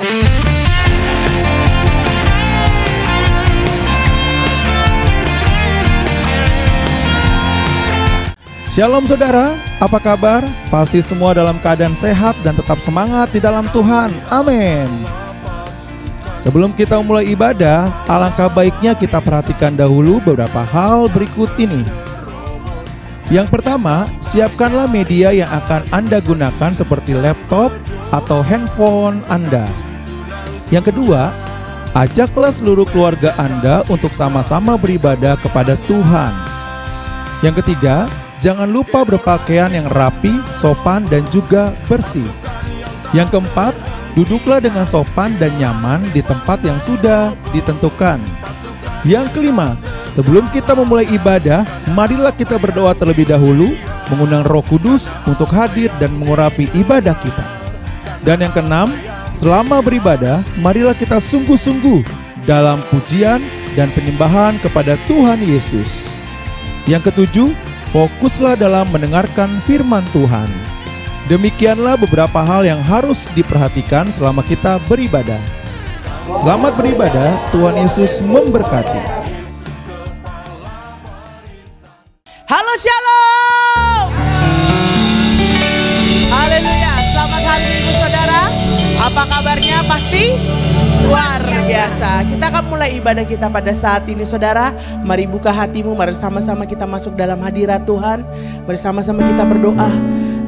Shalom saudara, apa kabar? Pasti semua dalam keadaan sehat dan tetap semangat di dalam Tuhan. Amin. Sebelum kita mulai ibadah, alangkah baiknya kita perhatikan dahulu beberapa hal berikut ini. Yang pertama, siapkanlah media yang akan Anda gunakan seperti laptop atau handphone Anda. Yang kedua, ajaklah seluruh keluarga Anda untuk sama-sama beribadah kepada Tuhan. Yang ketiga, jangan lupa berpakaian yang rapi, sopan, dan juga bersih. Yang keempat, duduklah dengan sopan dan nyaman di tempat yang sudah ditentukan. Yang kelima, sebelum kita memulai ibadah, marilah kita berdoa terlebih dahulu, mengundang Roh Kudus untuk hadir dan mengurapi ibadah kita. Dan yang keenam, selama beribadah, marilah kita sungguh-sungguh dalam pujian dan penyembahan kepada Tuhan Yesus. Yang ketujuh, fokuslah dalam mendengarkan firman Tuhan. Demikianlah beberapa hal yang harus diperhatikan selama kita beribadah. Selamat beribadah, Tuhan Yesus memberkati. Halo Shalom. Haleluya, selamat hari Minggu saudara. Apa kabarnya? Pasti luar biasa. Kita akan mulai ibadah kita pada saat ini saudara. Mari buka hatimu, mari sama-sama kita masuk dalam hadirat Tuhan. Mari sama-sama kita berdoa.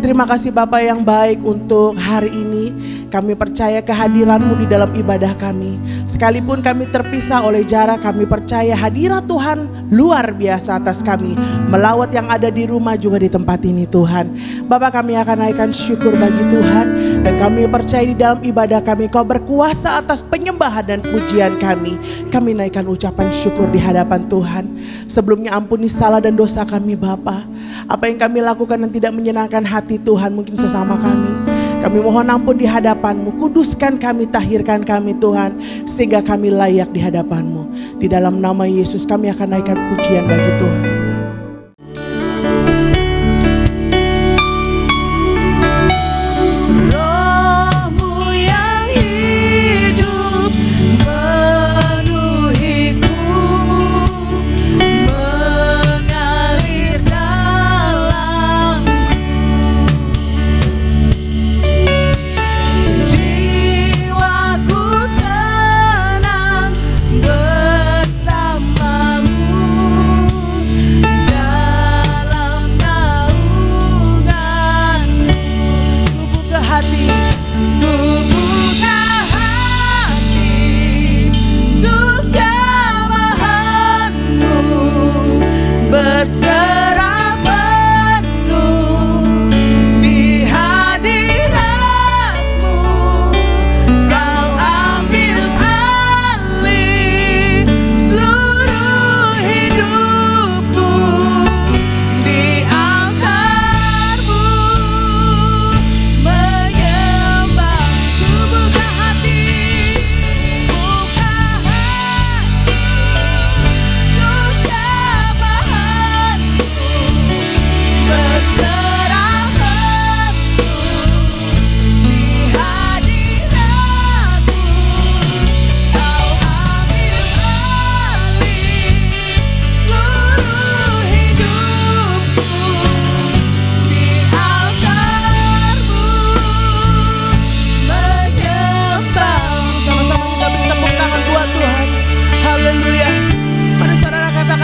Terima kasih Bapa yang baik untuk hari ini. Kami percaya kehadiran-Mu di dalam ibadah kami. Sekalipun kami terpisah oleh jarak, kami percaya hadirat Tuhan luar biasa atas kami. Melawat yang ada di rumah juga di tempat ini Tuhan. Bapa, kami akan naikkan syukur bagi Tuhan. Dan kami percaya di dalam ibadah kami Kau berkuasa atas penyembahan dan pujian kami. Kami naikkan ucapan syukur di hadapan Tuhan. Sebelumnya ampuni salah dan dosa kami Bapa. Apa yang kami lakukan yang tidak menyenangkan hati Tuhan mungkin sesama kami. Kami mohon ampun di hadapan-Mu. Kuduskan kami, tahirkan kami Tuhan. Sehingga kami layak di hadapan-Mu. Di dalam nama Yesus kami akan naikkan pujian bagi Tuhan.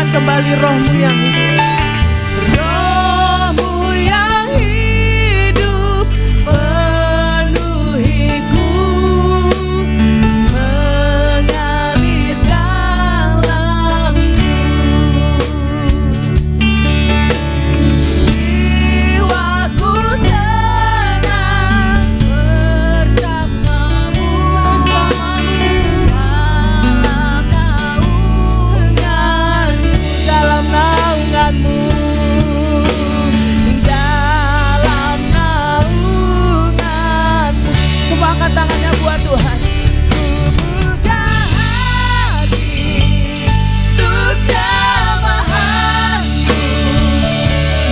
Kembali roh-Mu yang hidup. Roh-Mu yang hidup penuhiku, mengalir dalamku. Jiwaku tenang bersama-Mu, dalam naungan-Mu. Dalam naungan-Mu. Semua angkat tangannya buat Tuhan. Ku buka hati untuk jamahan-Mu,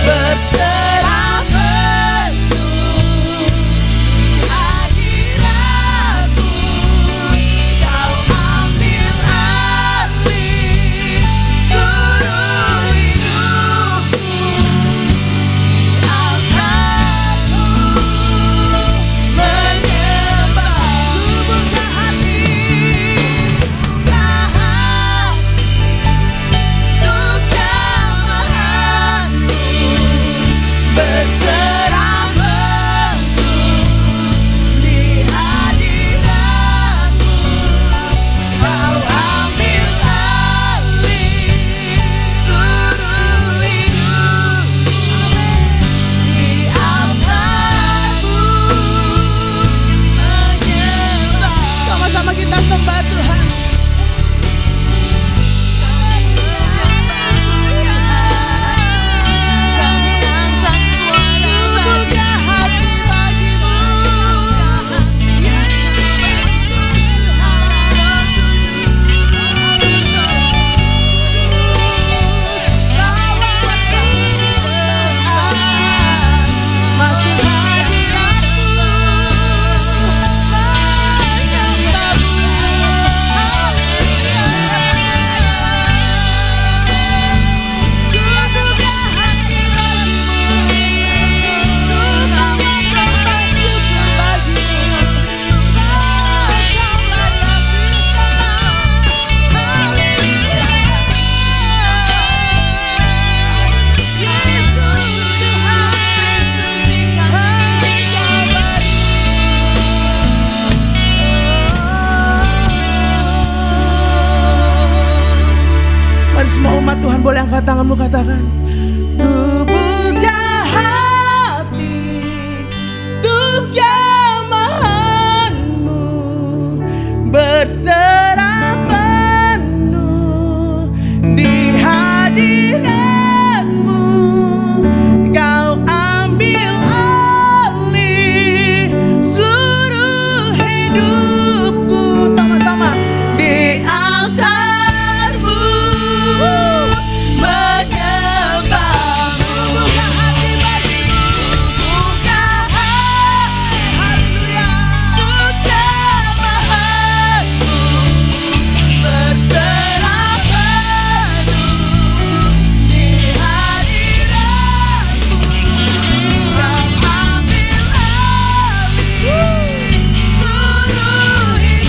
berserah penuh hadirat-Mu. angkat tanganmu, katakan, ku buka hati untuk jamahanmu, berserah penuh di hadiratmu. Kau ambil alih seluruh hidupku. Sama-sama di altarmu menyembahmu. Buka hati bagimu, buka hati, haleluya, untuk jamahanmu, berserah penuh di hadiratmu. Kau ambil alih seluruh hidupku.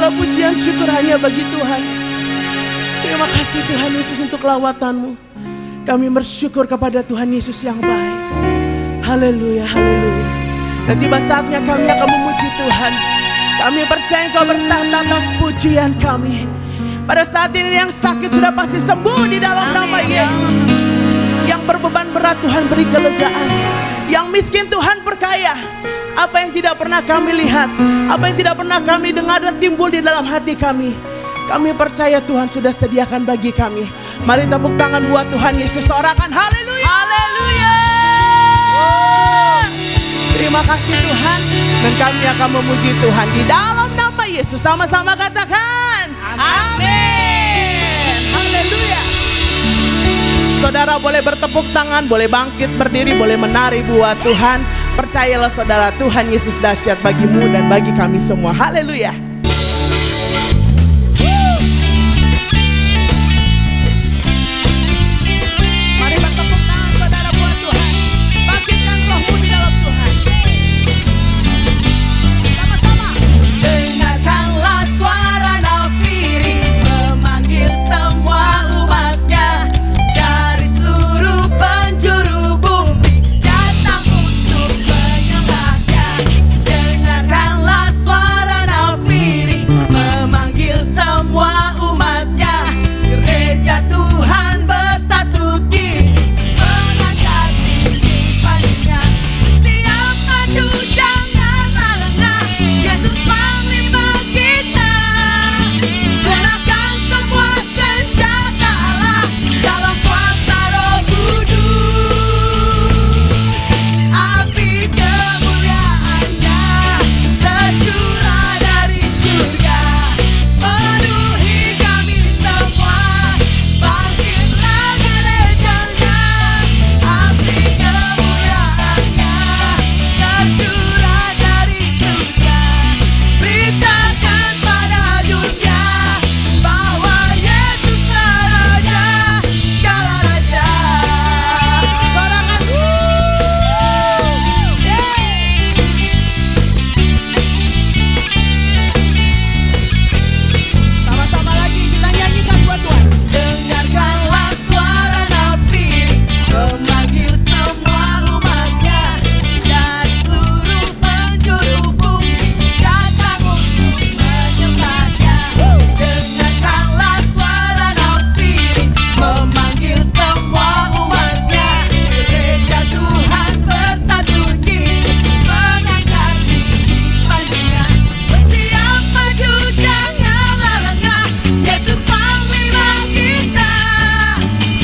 Segala pujian syukur hanya bagi Tuhan. Terima kasih Tuhan Yesus untuk lawatan-Mu. Kami bersyukur kepada Tuhan Yesus yang baik. Haleluya, haleluya. Dan tiba saatnya kami akan memuji Tuhan. Kami percaya Engkau bertahta atas pujian kami. Pada saat ini yang sakit sudah pasti sembuh di dalam nama Yesus. Yang berbeban berat Tuhan beri kelegaan. Yang miskin Tuhan perkaya. Apa yang tidak pernah kami lihat, apa yang tidak pernah kami dengar dan timbul di dalam hati kami, kami percaya Tuhan sudah sediakan bagi kami. Mari tepuk tangan buat Tuhan Yesus, sorakan haleluya. Haleluya. Terima kasih Tuhan. Dan kami akan memuji Tuhan di dalam nama Yesus. Sama-sama katakan amin. Haleluya. Saudara boleh bertepuk tangan, boleh bangkit berdiri, boleh menari buat Tuhan. Percayalah saudara, Tuhan Yesus dahsyat bagimu dan bagi kami semua. Haleluya. Mari bertepuk tangan saudara buat Tuhan. Bangkitkan rohmu di dalam Tuhan. Sama-sama. Dengarkanlah suara nafiri memanggil semua umatnya dari seluruh penjuru bumi datang untuk menyembahnya. Dengarkanlah suara nafiri memanggil semua umatnya. Gereja Tuhan bersatu kini mengangkat tinggi pangginya. Siap maju janganlah lengah, Yesus panglima kita. Gunakan semua senjata Allah dalam kuasa Roh Kudus. Api kemuliaan-Nya tercurah dari surga, penuhi kami semua. Bangkitlah gereja-Nya. Api kemuliaan-Nya tercurah dari surga. Beritakan pada dunia bahwa Yesuslah Raja, segala raja. Sorakan. Sama-sama lagi kita nyanyikan buat Tuhan. Dengarkanlah suara nafiri memanggil semua umatnya dari seluruh penjuru bumi datang untuk menyembahnya. Dengarkanlah suara nafiri memanggil semua umatnya. Gereja Tuhan bersatu kini mengangkat tinggi pangginya. Bersiap maju janganlah lengah, Yesus panglima kita.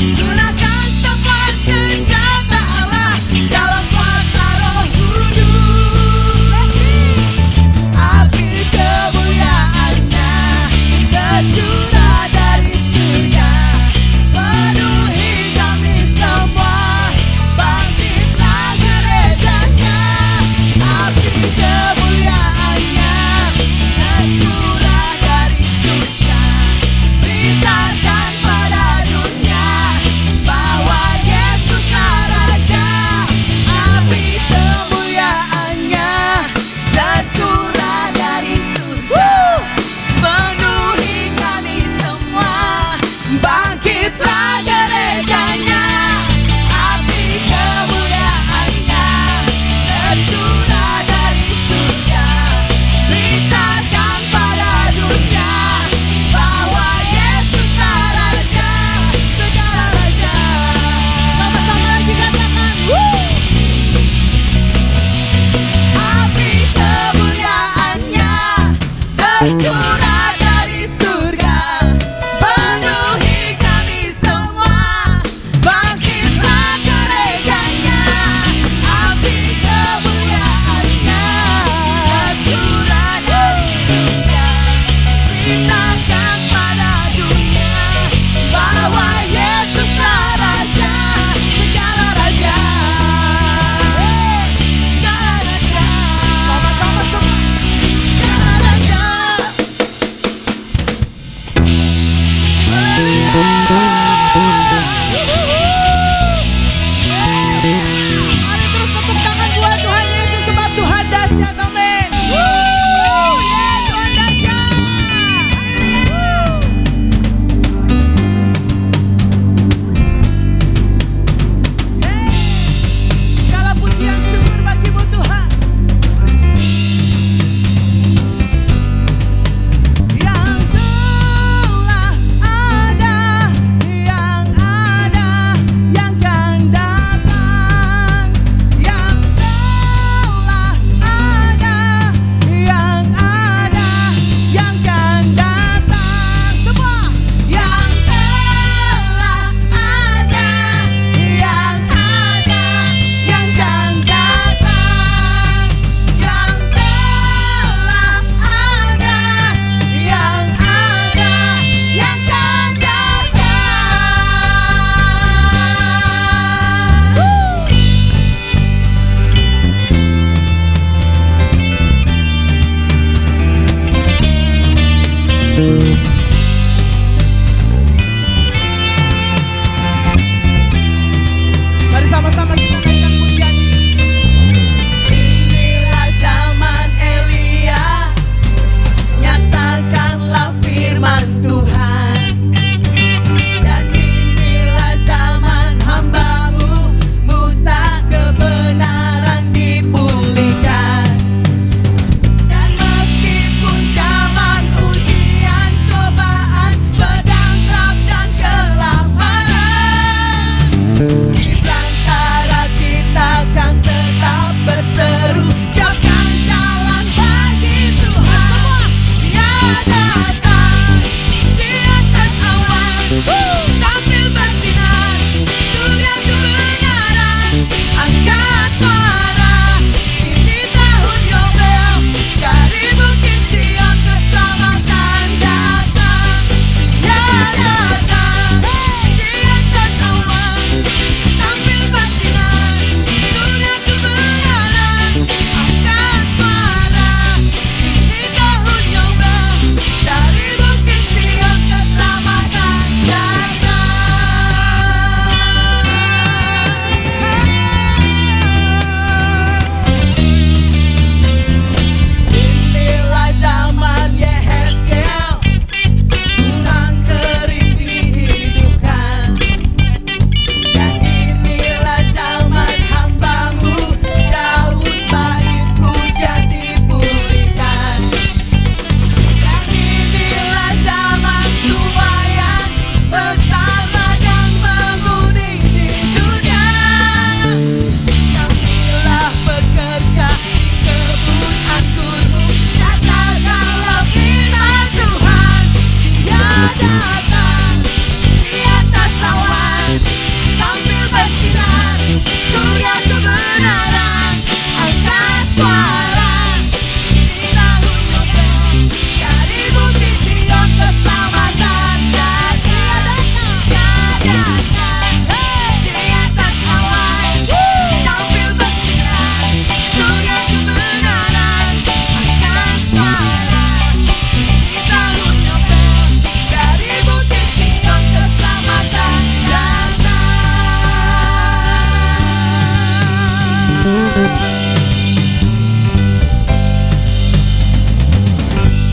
Gunakan semua senjata Allah dalam kuasa Roh Kudus. Api kemuliaan-Nya tercurah dari surga, penuhi kami semua. Bangkitlah gereja-Nya. Api kemuliaan-Nya tercurah dari surga. Beritakan pada dunia bahwa Yesuslah Raja. Api kemuliaan-Nya tercurah dari surga, penuhi kami semua. Bangkitlah gereja-Nya. Api kemuliaan-Nya tercurah dari surga. Beritakan pada dunia bahwa Yesuslah Raja, segala raja. Sama-sama lagi katakan. Api kemuliaan-Nya tercurah dari surga, penuhi kami semua. Bangkitlah gereja-Nya. Api kemuliaan-Nya tercurah dari surga. Beritakan pada dunia bahwa Yesuslah Raja, segala raja. Segala raja. Sama-sama semua. Segala raja. Mari terus tepuk tangan buat Tuhan Yesus sebab Tuhan dahsyat. Amin. Tuhan dahsyat. Mari sama-sama kita naikkan pujian. Inilah zaman Elia, nyatakanlah firman Tuhan. Dan inilah zaman hamba-Mu Musa, kebenaran dipulihkan. Dan meskipun zaman ujian, cobaan, pedang dan kelaparan, di belantara kita kan tetap berseru, siapkan jalan bagi Tuhan. Dia datang di atas awan, tampil bersinar, surya kebenaran. Angkat suara, ini tahun Yobel, dari Bukit Sion keselamatan datang. Dia datang di atas awan, tampil bersinar, surya kebenaran. Angkat suara, ini tahun Yobel, dari Bukit Sion keselamatan datang. Inilah zaman Yehezkel, tulang kering dihidupkan. Dan inilah zaman hamba-Mu Daud, bait pujian dipulihkan. Dan inilah zaman tuayan, besar ladang menguning di dunia. Kamilah bekerja di kebun anggur-Mu, nyatakanlah firman Tuhan. Dia datang di atas awan, tampil bersinar, surya kebenaran. Angkat suara, ini tahun Yobel, dari Bukit Sion keselamatan. Dan Dia datang, di atas awan, tampil bersinar, surya kebenaran. Angkat suara, ini tahun Yobel, dari Bukit Sion keselamatan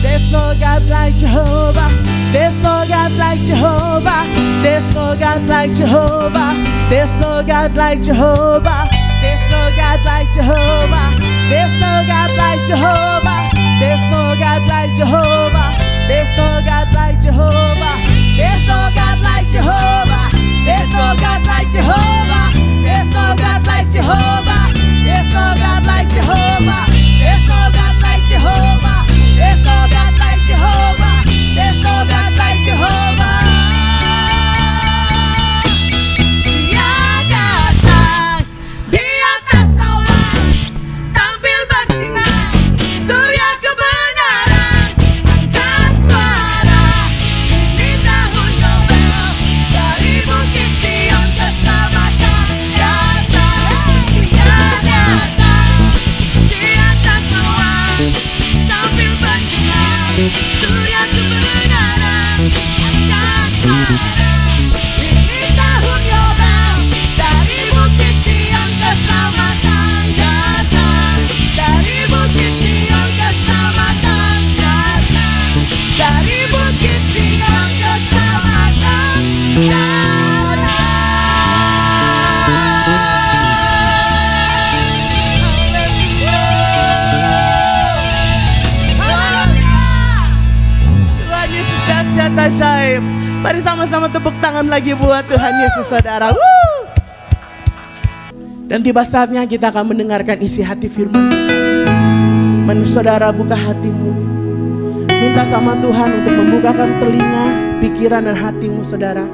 There's no God like Jehovah. There's no God like Jehovah. There's no God like Jehovah. There's no God like Jehovah. There's no God like Jehovah. There's no God like Jehovah. There's no God like Jehovah. There's no God like Jehovah. There's no God like Jehovah. There's no God like Jehovah. There's no God like Jehovah. There's no God like Jehovah. There's no God like Jehovah. There's no God like Jehovah. There's no God like Jehovah. Dia datang di atas awan, tampil bersinar, surya kebenaran. Angkat suara, ini tahun Yobel, dari Bukit Sion keselamatan datang. Dia datang di atas awan, tampil bersinar, surya kebenaran. Angkat suara, ini tahun Yobel, dari Bukit Sion keselamatan datang. Dari Bukit Sion keselamatan datang. Dari Bukit Sion keselamatan Tuhan Yesus dahsyat ajaib. Mari sama-sama tepuk tangan lagi buat Tuhan Yesus, saudara. Dan tiba saatnya kita akan mendengarkan isi hati firman Tuhan. Mari saudara buka hatimu. Minta sama Tuhan untuk membukakan telinga, pikiran dan hatimu saudara.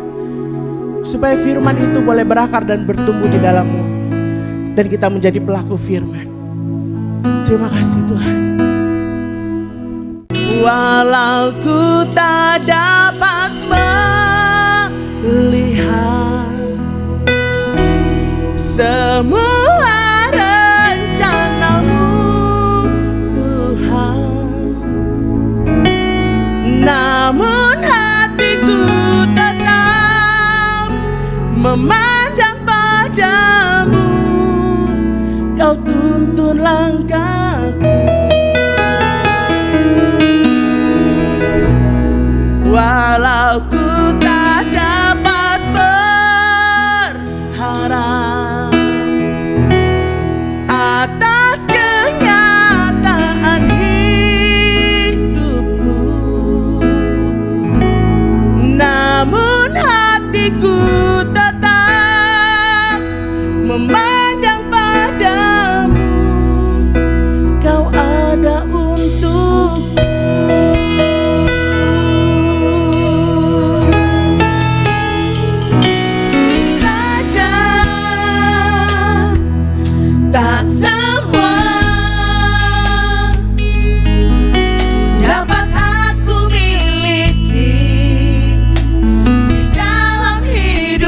Supaya firman itu boleh berakar dan bertumbuh di dalammu. Dan kita menjadi pelaku firman. Terima kasih Tuhan. Walau ku tak dapat melihat semua rencana-Mu Tuhan, namun hatiku tetap memandang padamu. Kau tuntun langkahku, walau ku tak dapat berharap atas kenyataan hidupku, namun hatiku tetap memandang padamu. Kau ada untukku. Sadar tak semua dapat aku miliki di dalam hidupku.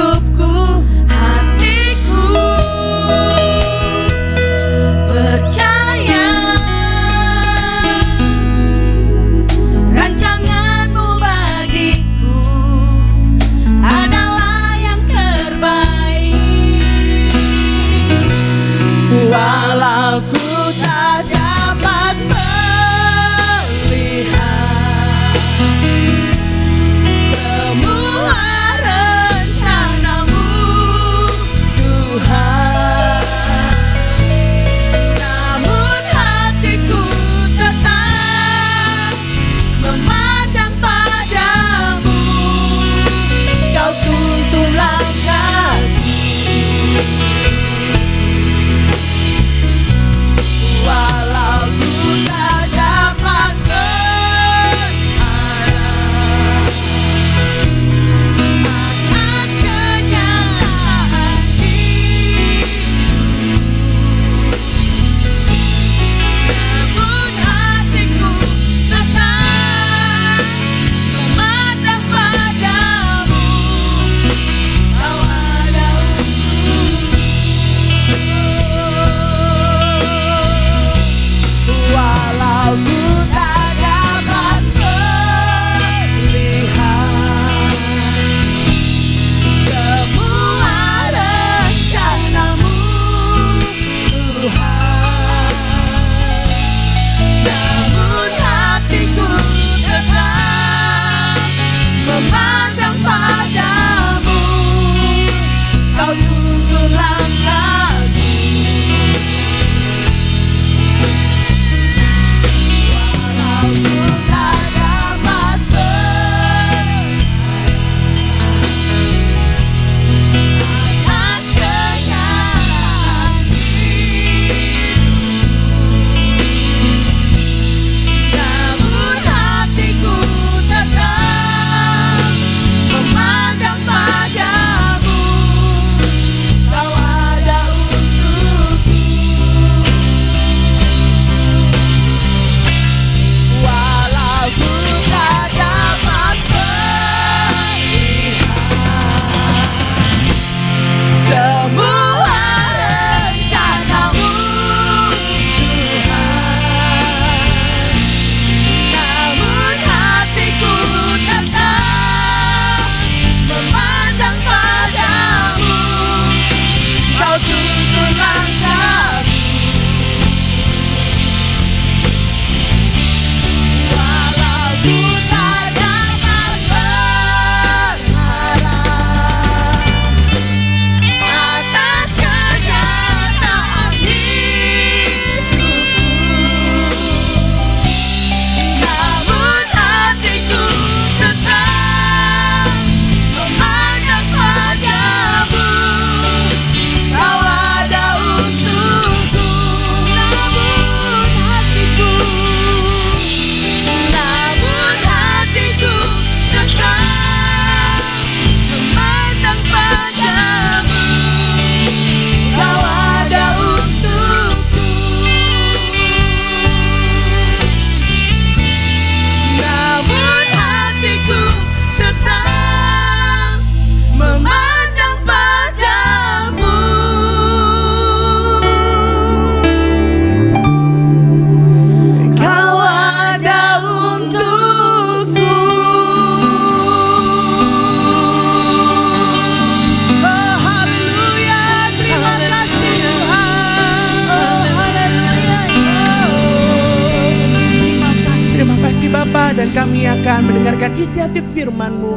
kami akan mendengarkan isi hati firman-Mu.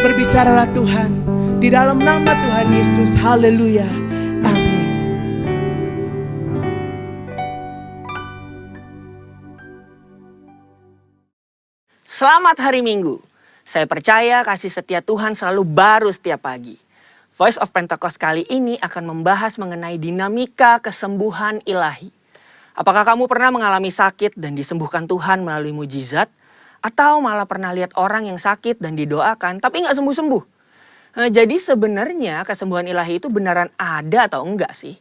Berbicaralah Tuhan, di dalam nama Tuhan Yesus. Haleluya. Amin. Selamat hari Minggu. Saya percaya kasih setia Tuhan selalu baru setiap pagi. Voice of Pentecost kali ini akan membahas mengenai dinamika kesembuhan ilahi. Apakah kamu pernah mengalami sakit dan disembuhkan Tuhan melalui mujizat? Atau malah pernah lihat orang yang sakit dan didoakan tapi nggak sembuh-sembuh? Jadi sebenarnya kesembuhan ilahi itu beneran ada atau enggak sih?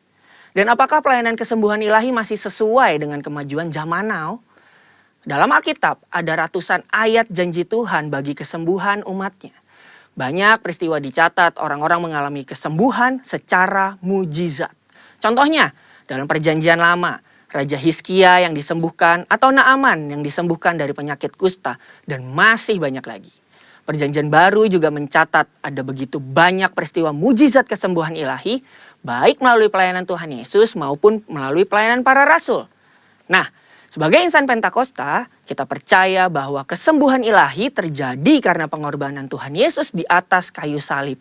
Dan apakah pelayanan kesembuhan ilahi masih sesuai dengan kemajuan zaman now? Dalam Alkitab ada ratusan ayat janji Tuhan bagi kesembuhan umatnya. Banyak peristiwa dicatat orang-orang mengalami kesembuhan secara mujizat. Contohnya dalam Perjanjian Lama, Raja Hizkia yang disembuhkan atau Naaman yang disembuhkan dari penyakit kusta dan masih banyak lagi. Perjanjian Baru juga mencatat ada begitu banyak peristiwa mujizat kesembuhan ilahi baik melalui pelayanan Tuhan Yesus maupun melalui pelayanan para rasul. Nah, sebagai insan Pentakosta, kita percaya bahwa kesembuhan ilahi terjadi karena pengorbanan Tuhan Yesus di atas kayu salib.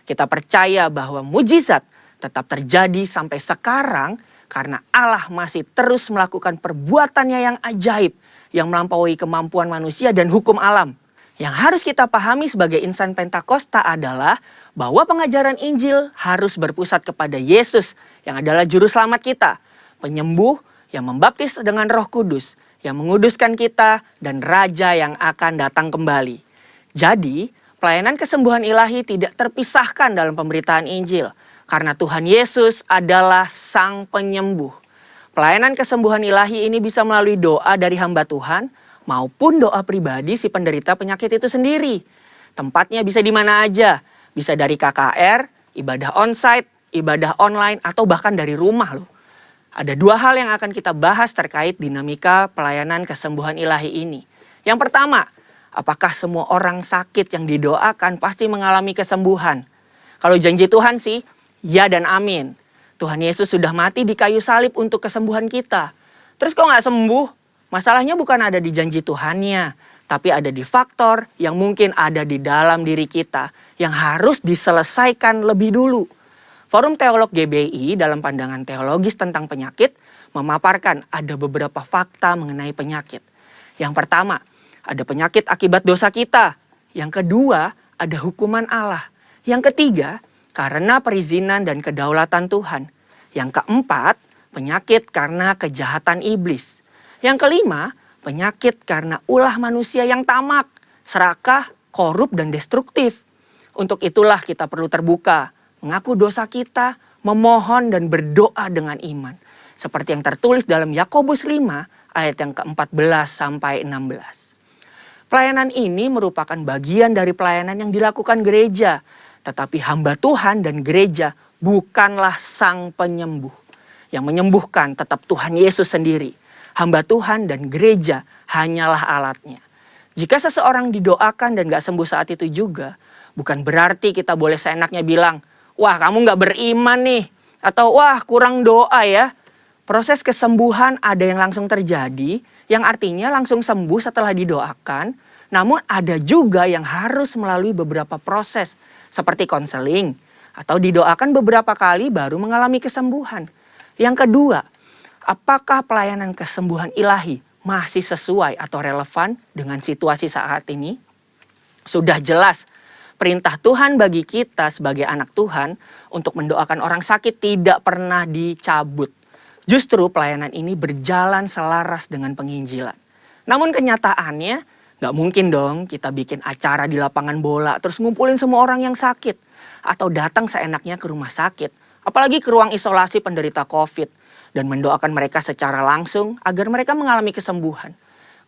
Kita percaya bahwa mujizat tetap terjadi sampai sekarang karena Allah masih terus melakukan perbuatannya yang ajaib yang melampaui kemampuan manusia dan hukum alam. Yang harus kita pahami sebagai insan Pentakosta adalah bahwa pengajaran Injil harus berpusat kepada Yesus yang adalah juru selamat kita, penyembuh yang membaptis dengan Roh Kudus, yang menguduskan kita, dan Raja yang akan datang kembali. Jadi, pelayanan kesembuhan ilahi tidak terpisahkan dalam pemberitaan Injil, karena Tuhan Yesus adalah Sang Penyembuh. Pelayanan kesembuhan ilahi ini bisa melalui doa dari hamba Tuhan, maupun doa pribadi si penderita penyakit itu sendiri. Tempatnya bisa di mana aja, bisa dari KKR, ibadah onsite, ibadah online, atau bahkan dari rumah loh. Ada dua hal yang akan kita bahas terkait dinamika pelayanan kesembuhan ilahi ini. Yang pertama, apakah semua orang sakit yang didoakan pasti mengalami kesembuhan? Kalau janji Tuhan sih, ya dan amin. Tuhan Yesus sudah mati di kayu salib untuk kesembuhan kita. Terus kok nggak sembuh? Masalahnya bukan ada di janji Tuhannya, tapi ada di faktor yang mungkin ada di dalam diri kita yang harus diselesaikan lebih dulu. Forum Teolog GBI dalam pandangan teologis tentang penyakit memaparkan ada beberapa fakta mengenai penyakit. Yang pertama, ada penyakit akibat dosa kita. Yang kedua, ada hukuman Allah. Yang ketiga, karena perizinan dan kedaulatan Tuhan. Yang keempat, penyakit karena kejahatan iblis. Yang kelima, penyakit karena ulah manusia yang tamak, serakah, korup, dan destruktif. Untuk itulah kita perlu terbuka, mengaku dosa kita, memohon dan berdoa dengan iman. Seperti yang tertulis dalam Yakobus 5 ayat yang ke-14 sampai 16. Pelayanan ini merupakan bagian dari pelayanan yang dilakukan gereja. Tetapi hamba Tuhan dan gereja bukanlah Sang Penyembuh. Yang menyembuhkan tetap Tuhan Yesus sendiri. Hamba Tuhan dan gereja hanyalah alatnya. Jika seseorang didoakan dan gak sembuh saat itu juga, bukan berarti kita boleh seenaknya bilang, wah kamu gak beriman nih. Atau wah kurang doa ya. Proses kesembuhan ada yang langsung terjadi. Yang artinya langsung sembuh setelah didoakan. Namun ada juga yang harus melalui beberapa proses. Seperti konseling. Atau didoakan beberapa kali baru mengalami kesembuhan. Yang kedua, apakah pelayanan kesembuhan ilahi masih sesuai atau relevan dengan situasi saat ini? Sudah jelas. Perintah Tuhan bagi kita sebagai anak Tuhan untuk mendoakan orang sakit tidak pernah dicabut. Justru pelayanan ini berjalan selaras dengan penginjilan. Namun kenyataannya gak mungkin dong kita bikin acara di lapangan bola terus ngumpulin semua orang yang sakit. Atau datang seenaknya ke rumah sakit. Apalagi ke ruang isolasi penderita COVID. Dan mendoakan mereka secara langsung agar mereka mengalami kesembuhan.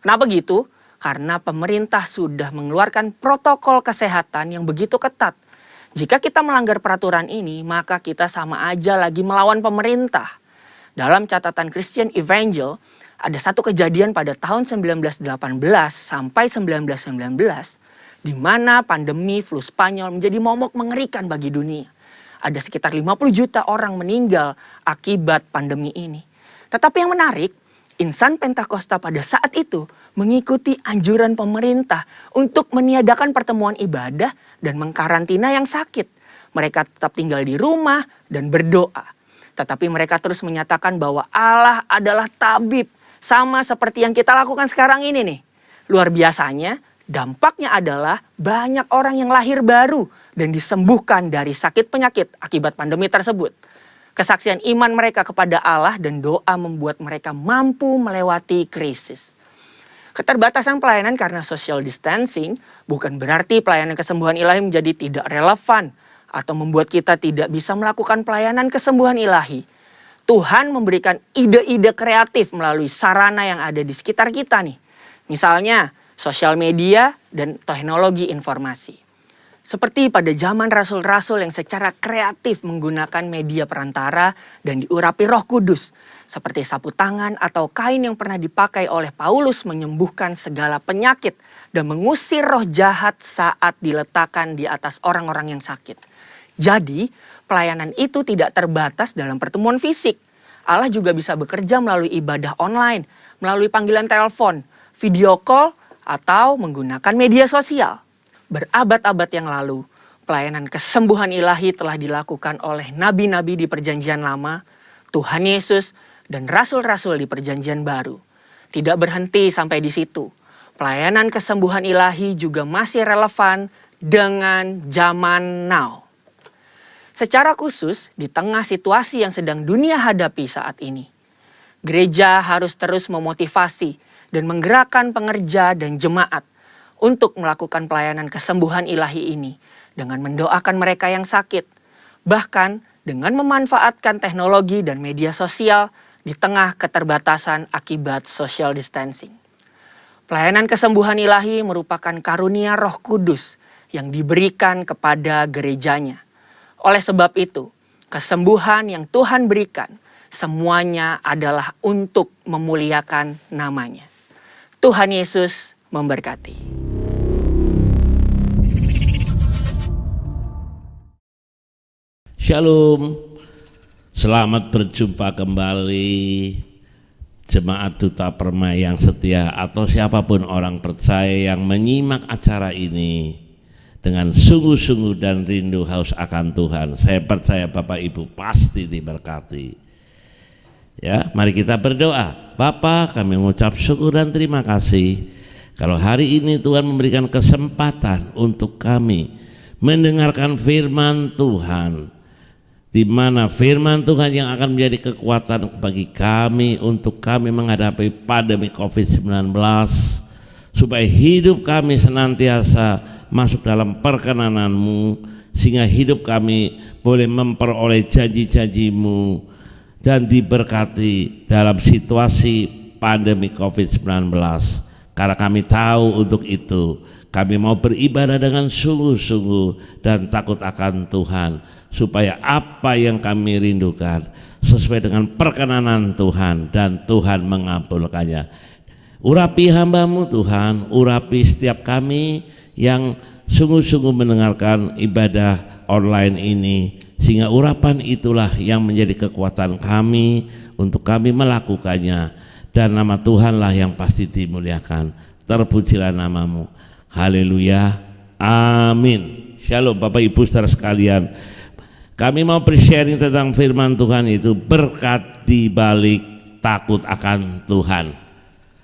Kenapa gitu? Karena pemerintah sudah mengeluarkan protokol kesehatan yang begitu ketat. Jika kita melanggar peraturan ini, maka kita sama aja lagi melawan pemerintah. Dalam catatan Christian Evangel, ada satu kejadian pada tahun 1918 sampai 1919, di mana pandemi flu Spanyol menjadi momok mengerikan bagi dunia. Ada sekitar 50 juta orang meninggal akibat pandemi ini. Tetapi yang menarik, insan Pentakosta pada saat itu mengikuti anjuran pemerintah untuk meniadakan pertemuan ibadah dan mengkarantina yang sakit. Mereka tetap tinggal di rumah dan berdoa. Tetapi mereka terus menyatakan bahwa Allah adalah tabib. Sama seperti yang kita lakukan sekarang ini nih. Luar biasanya, dampaknya adalah banyak orang yang lahir baru dan disembuhkan dari sakit penyakit akibat pandemi tersebut. Kesaksian iman mereka kepada Allah dan doa membuat mereka mampu melewati krisis. Keterbatasan pelayanan karena social distancing bukan berarti pelayanan kesembuhan ilahi menjadi tidak relevan atau membuat kita tidak bisa melakukan pelayanan kesembuhan ilahi. Tuhan memberikan ide-ide kreatif melalui sarana yang ada di sekitar kita nih. Misalnya sosial media dan teknologi informasi. Seperti pada zaman rasul-rasul yang secara kreatif menggunakan media perantara dan diurapi Roh Kudus. Seperti sapu tangan atau kain yang pernah dipakai oleh Paulus menyembuhkan segala penyakit dan mengusir roh jahat saat diletakkan di atas orang-orang yang sakit. Jadi, pelayanan itu tidak terbatas dalam pertemuan fisik. Allah juga bisa bekerja melalui ibadah online, melalui panggilan telepon, video call, atau menggunakan media sosial. Berabad-abad yang lalu, pelayanan kesembuhan ilahi telah dilakukan oleh nabi-nabi di Perjanjian Lama, Tuhan Yesus, dan rasul-rasul di Perjanjian Baru. Tidak berhenti sampai di situ. Pelayanan kesembuhan ilahi juga masih relevan dengan zaman now. Secara khusus, di tengah situasi yang sedang dunia hadapi saat ini, gereja harus terus memotivasi dan menggerakkan pengerja dan jemaat untuk melakukan pelayanan kesembuhan ilahi ini dengan mendoakan mereka yang sakit, bahkan dengan memanfaatkan teknologi dan media sosial di tengah keterbatasan akibat social distancing. Pelayanan kesembuhan ilahi merupakan karunia Roh Kudus yang diberikan kepada gerejanya. Oleh sebab itu, kesembuhan yang Tuhan berikan semuanya adalah untuk memuliakan namanya. Tuhan Yesus memberkati. Shalom, selamat berjumpa kembali jemaat Duta Permai yang setia atau siapapun orang percaya yang menyimak acara ini dengan sungguh-sungguh dan rindu haus akan Tuhan. Saya percaya Bapak Ibu pasti diberkati. Ya, mari kita berdoa. Bapa, kami mengucap syukur dan terima kasih kalau hari ini Tuhan memberikan kesempatan untuk kami mendengarkan firman Tuhan, di mana firman Tuhan yang akan menjadi kekuatan bagi kami untuk kami menghadapi pandemi COVID-19, supaya hidup kami senantiasa masuk dalam perkenanan-Mu, sehingga hidup kami boleh memperoleh janji-janji-Mu dan diberkati dalam situasi pandemi COVID-19. Karena kami tahu untuk itu kami mau beribadah dengan sungguh-sungguh dan takut akan Tuhan, supaya apa yang kami rindukan sesuai dengan perkenanan Tuhan dan Tuhan mengabulkannya. Urapi hamba-Mu Tuhan, urapi setiap kami yang sungguh-sungguh mendengarkan ibadah online ini, sehingga urapan itulah yang menjadi kekuatan kami untuk kami melakukannya, dan nama Tuhanlah yang pasti dimuliakan. Terpujilah nama-Mu. Haleluya, amin. Shalom Bapak Ibu saudara sekalian, kami mau bersharing tentang firman Tuhan itu berkat di balik takut akan Tuhan.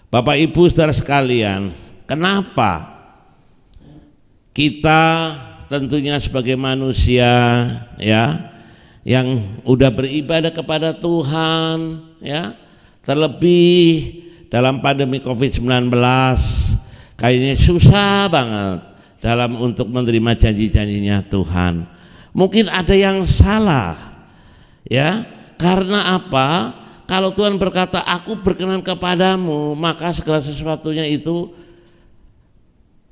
Bapak Ibu saudara sekalian, kenapa kita tentunya sebagai manusia ya yang udah beribadah kepada Tuhan ya, terlebih dalam pandemi COVID-19 kayaknya susah banget dalam untuk menerima janji-janjinya Tuhan. Mungkin ada yang salah ya, karena apa? Kalau Tuhan berkata aku berkenan kepadamu, maka segala sesuatunya itu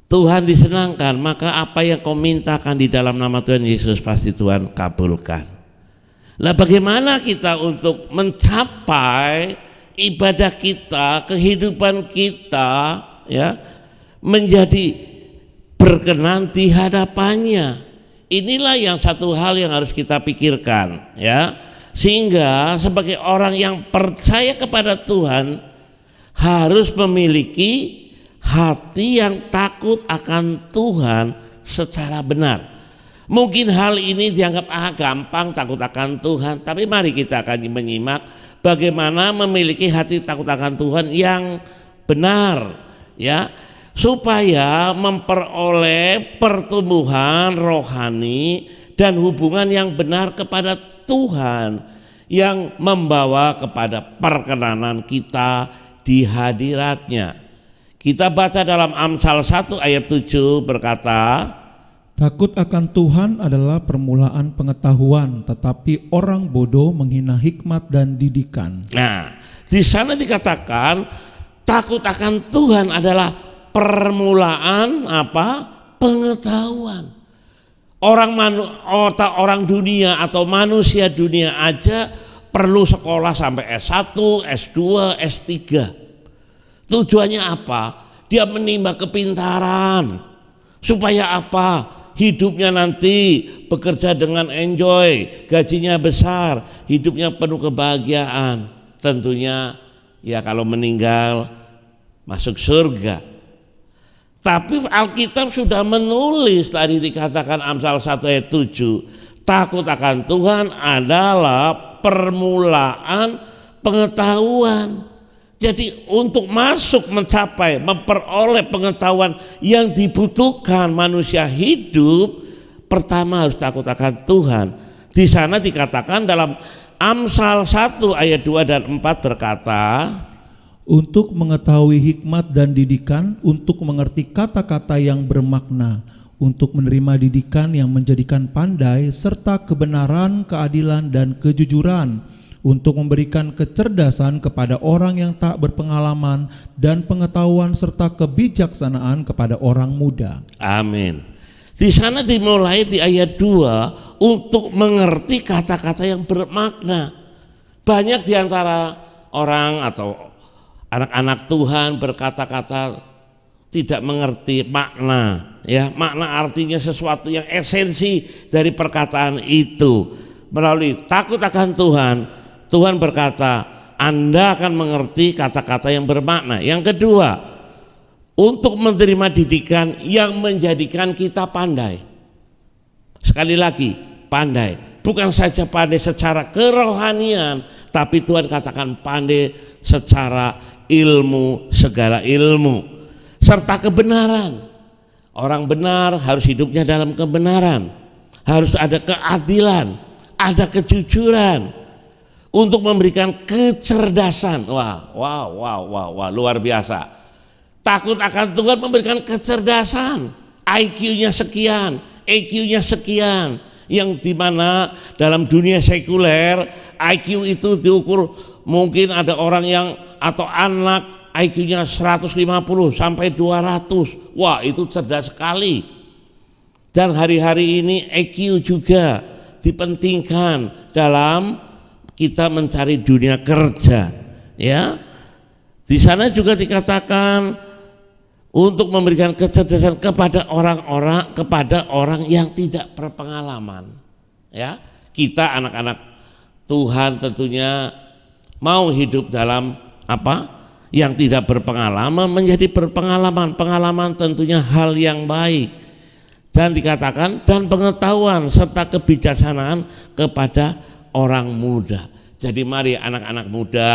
Tuhan disenangkan. Maka apa yang kau mintakan di dalam nama Tuhan Yesus pasti Tuhan kabulkan. Lah bagaimana kita untuk mencapai ibadah kita, kehidupan kita ya menjadi berkenan di hadapannya? Inilah yang satu hal yang harus kita pikirkan ya, sehingga sebagai orang yang percaya kepada Tuhan harus memiliki hati yang takut akan Tuhan secara benar. Mungkin hal ini dianggap gampang, takut akan Tuhan, tapi mari kita akan menyimak bagaimana memiliki hati takut akan Tuhan yang benar, ya, supaya memperoleh pertumbuhan rohani dan hubungan yang benar kepada Tuhan yang membawa kepada perkenanan kita di hadiratnya. Kita baca dalam Amsal 1 ayat 7 berkata, Takut akan Tuhan adalah permulaan pengetahuan, tetapi orang bodoh menghina hikmat dan didikan. Nah, di sana dikatakan takut akan Tuhan adalah permulaan apa? Pengetahuan. Orang dunia atau manusia dunia aja perlu sekolah sampai S1, S2, S3. Tujuannya apa? Dia menimba kepintaran. Supaya apa? Hidupnya nanti bekerja dengan enjoy, gajinya besar, hidupnya penuh kebahagiaan. Tentunya ya kalau meninggal masuk surga. Tapi Alkitab sudah menulis, tadi dikatakan Amsal 1 ayat 7, takut akan Tuhan adalah permulaan pengetahuan. Jadi untuk masuk mencapai memperoleh pengetahuan yang dibutuhkan manusia hidup, pertama harus takut akan Tuhan. Di sana dikatakan dalam Amsal 1 ayat 2 dan 4 berkata, untuk mengetahui hikmat dan didikan, untuk mengerti kata-kata yang bermakna, untuk menerima didikan yang menjadikan pandai, serta kebenaran, keadilan, dan kejujuran, untuk memberikan kecerdasan kepada orang yang tak berpengalaman dan pengetahuan serta kebijaksanaan kepada orang muda. Amin. Di sana dimulai di ayat 2 untuk mengerti kata-kata yang bermakna. Banyak di antara orang atau anak-anak Tuhan berkata-kata tidak mengerti makna, ya. Makna artinya sesuatu yang esensi dari perkataan itu. Melalui takut akan Tuhan, Tuhan berkata, Anda akan mengerti kata-kata yang bermakna. Yang kedua, untuk menerima didikan yang menjadikan kita pandai. Sekali lagi, pandai. Bukan saja pandai secara kerohanian, tapi Tuhan katakan pandai secara ilmu, segala ilmu. Serta kebenaran. Orang benar harus hidupnya dalam kebenaran. Harus ada keadilan, ada kejujuran. Untuk memberikan kecerdasan. Wah, luar biasa. Takut akan Tuhan memberikan kecerdasan. IQ-nya sekian, EQ-nya sekian. Yang dimana dalam dunia sekuler IQ itu diukur, mungkin ada orang yang atau anak IQ-nya 150 sampai 200. Wah, itu cerdas sekali. Dan hari-hari ini EQ juga dipentingkan dalam kita mencari dunia kerja, ya. Di sana juga dikatakan untuk memberikan kecerdasan kepada orang yang tidak berpengalaman, ya. Kita anak-anak Tuhan tentunya mau hidup dalam apa? Yang tidak berpengalaman menjadi berpengalaman. Pengalaman tentunya hal yang baik. Dan dikatakan dan pengetahuan serta kebijaksanaan kepada orang muda. Jadi mari anak-anak muda,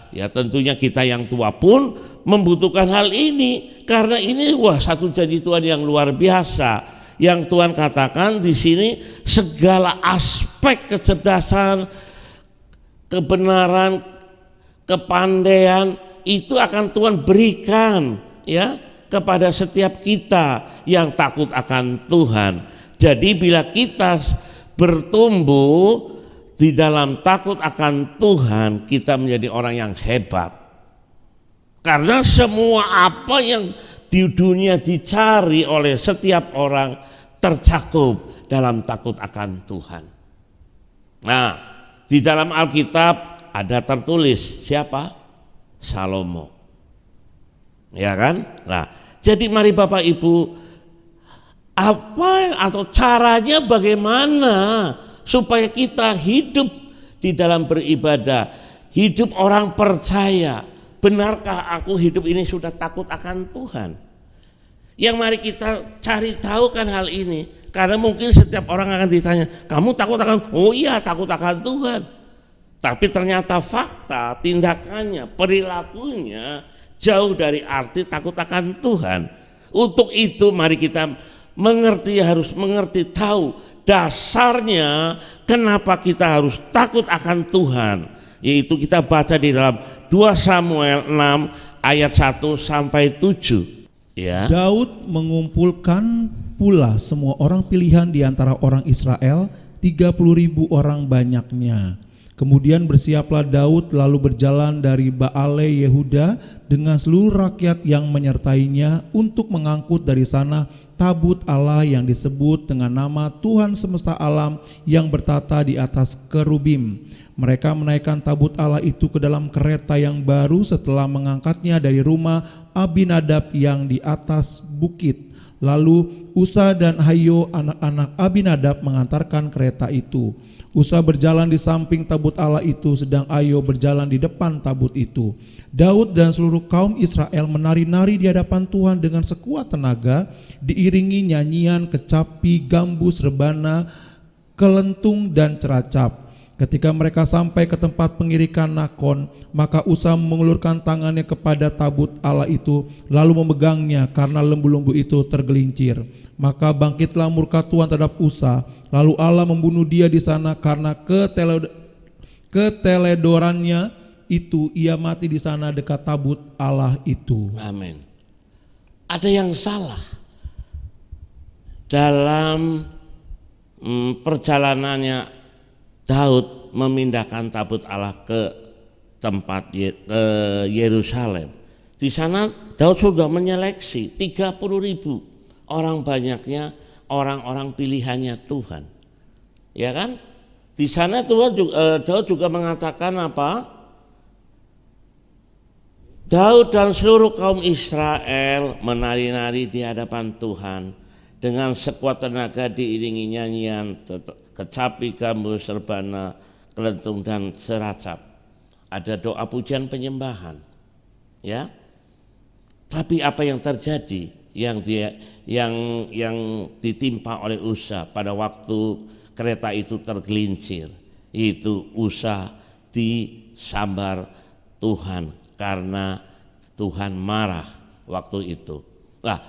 ya tentunya kita yang tua pun membutuhkan hal ini, karena ini satu janji Tuhan yang luar biasa. Yang Tuhan katakan di sini segala aspek kecerdasan, kebenaran, kepandaian itu akan Tuhan berikan, ya, kepada setiap kita yang takut akan Tuhan. Jadi bila kita bertumbuh di dalam takut akan Tuhan, kita menjadi orang yang hebat. Karena semua apa yang di dunia dicari oleh setiap orang tercakup dalam takut akan Tuhan. Nah, di dalam Alkitab ada tertulis siapa? Salomo. Ya kan? Nah, jadi mari Bapak Ibu, apa atau caranya bagaimana supaya kita hidup di dalam beribadah, hidup orang percaya, benarkah aku hidup ini sudah takut akan Tuhan? Yang mari kita cari tahu kan hal ini, karena mungkin setiap orang akan ditanya, kamu takut akan? Oh iya, takut akan Tuhan. Tapi ternyata fakta, tindakannya, perilakunya jauh dari arti takut akan Tuhan. Untuk itu mari kita harus mengerti tahu dasarnya kenapa kita harus takut akan Tuhan. Yaitu kita baca di dalam 2 Samuel 6 ayat 1 sampai 7. Ya. Daud mengumpulkan pula semua orang pilihan di antara orang Israel, 30.000 orang banyaknya. Kemudian bersiaplah Daud lalu berjalan dari Baale Yehuda dengan seluruh rakyat yang menyertainya untuk mengangkut dari sana tabut Allah yang disebut dengan nama Tuhan semesta alam yang bertata di atas kerubim. Mereka menaikkan tabut Allah itu ke dalam kereta yang baru setelah mengangkatnya dari rumah Abinadab yang di atas bukit. Lalu Usa dan Hayo anak-anak Abinadab mengantarkan kereta itu. Usa berjalan di samping tabut Allah itu, sedang Ayo berjalan di depan tabut itu. Daud dan seluruh kaum Israel menari-nari di hadapan Tuhan dengan sekuat tenaga, diiringi nyanyian, kecapi, gambus, rebana, kelentung dan ceracap. Ketika mereka sampai ke tempat pengirikan Nakon, maka Usa mengulurkan tangannya kepada tabut Allah itu, lalu memegangnya karena lembu-lembu itu tergelincir. Maka bangkitlah murka Tuhan terhadap Usa, lalu Allah membunuh dia di sana karena keteledorannya itu, ia mati di sana dekat tabut Allah itu. Amin. Ada yang salah dalam perjalanannya Daud memindahkan tabut Allah ke tempat ke Yerusalem. Di sana Daud sudah menyeleksi 30.000 orang banyaknya, orang-orang pilihannya Tuhan. Ya kan? Di sana Daud juga mengatakan apa? Daud dan seluruh kaum Israel menari-nari di hadapan Tuhan dengan sekuat tenaga, diiringi nyanyian, kecapi, gambus, rebana, kelentung dan seracap. Ada doa pujian penyembahan, ya. Tapi apa yang terjadi yang ditimpa oleh Usa pada waktu kereta itu tergelincir, itu Usa disambar Tuhan karena Tuhan marah waktu itu. Nah,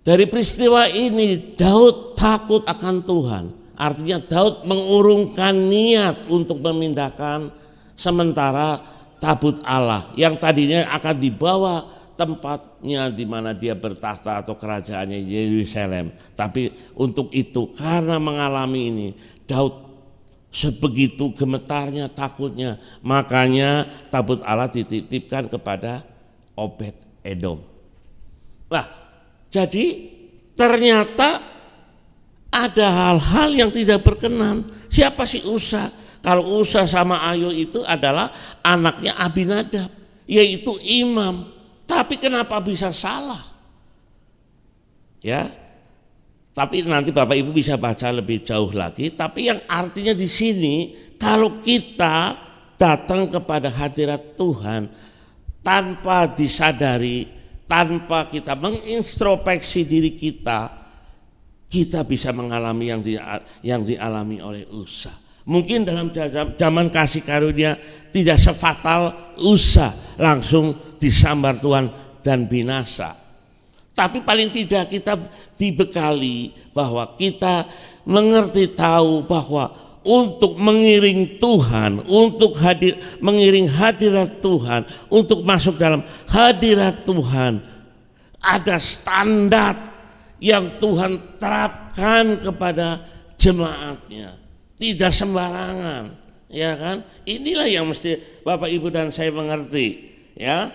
dari peristiwa ini Daud takut akan Tuhan. Artinya Daud mengurungkan niat untuk memindahkan sementara tabut Allah yang tadinya akan dibawa tempatnya di mana dia bertahta atau kerajaannya Yerusalem. Tapi untuk itu karena mengalami ini Daud sebegitu gemetarnya, takutnya, makanya tabut Allah dititipkan kepada Obed Edom. Nah, jadi ternyata ada hal-hal yang tidak berkenan. Siapa sih Usa? Kalau Usa sama Ayo itu adalah anaknya Abinadab, yaitu imam. Tapi kenapa bisa salah? Ya, tapi nanti Bapak Ibu bisa baca lebih jauh lagi. Tapi yang artinya di sini, kalau kita datang kepada hadirat Tuhan tanpa disadari, tanpa kita mengintrospeksi diri kita bisa mengalami yang dialami oleh Usa. Mungkin dalam zaman kasih karunia tidak sefatal Usa, langsung disambar Tuhan dan binasa. Tapi paling tidak kita dibekali bahwa kita mengerti tahu bahwa untuk mengiring Tuhan, untuk mengiring hadirat Tuhan, untuk masuk dalam hadirat Tuhan, ada standar yang Tuhan terapkan kepada jemaatnya, tidak sembarangan, ya kan? Inilah yang mesti Bapak Ibu dan saya mengerti, ya.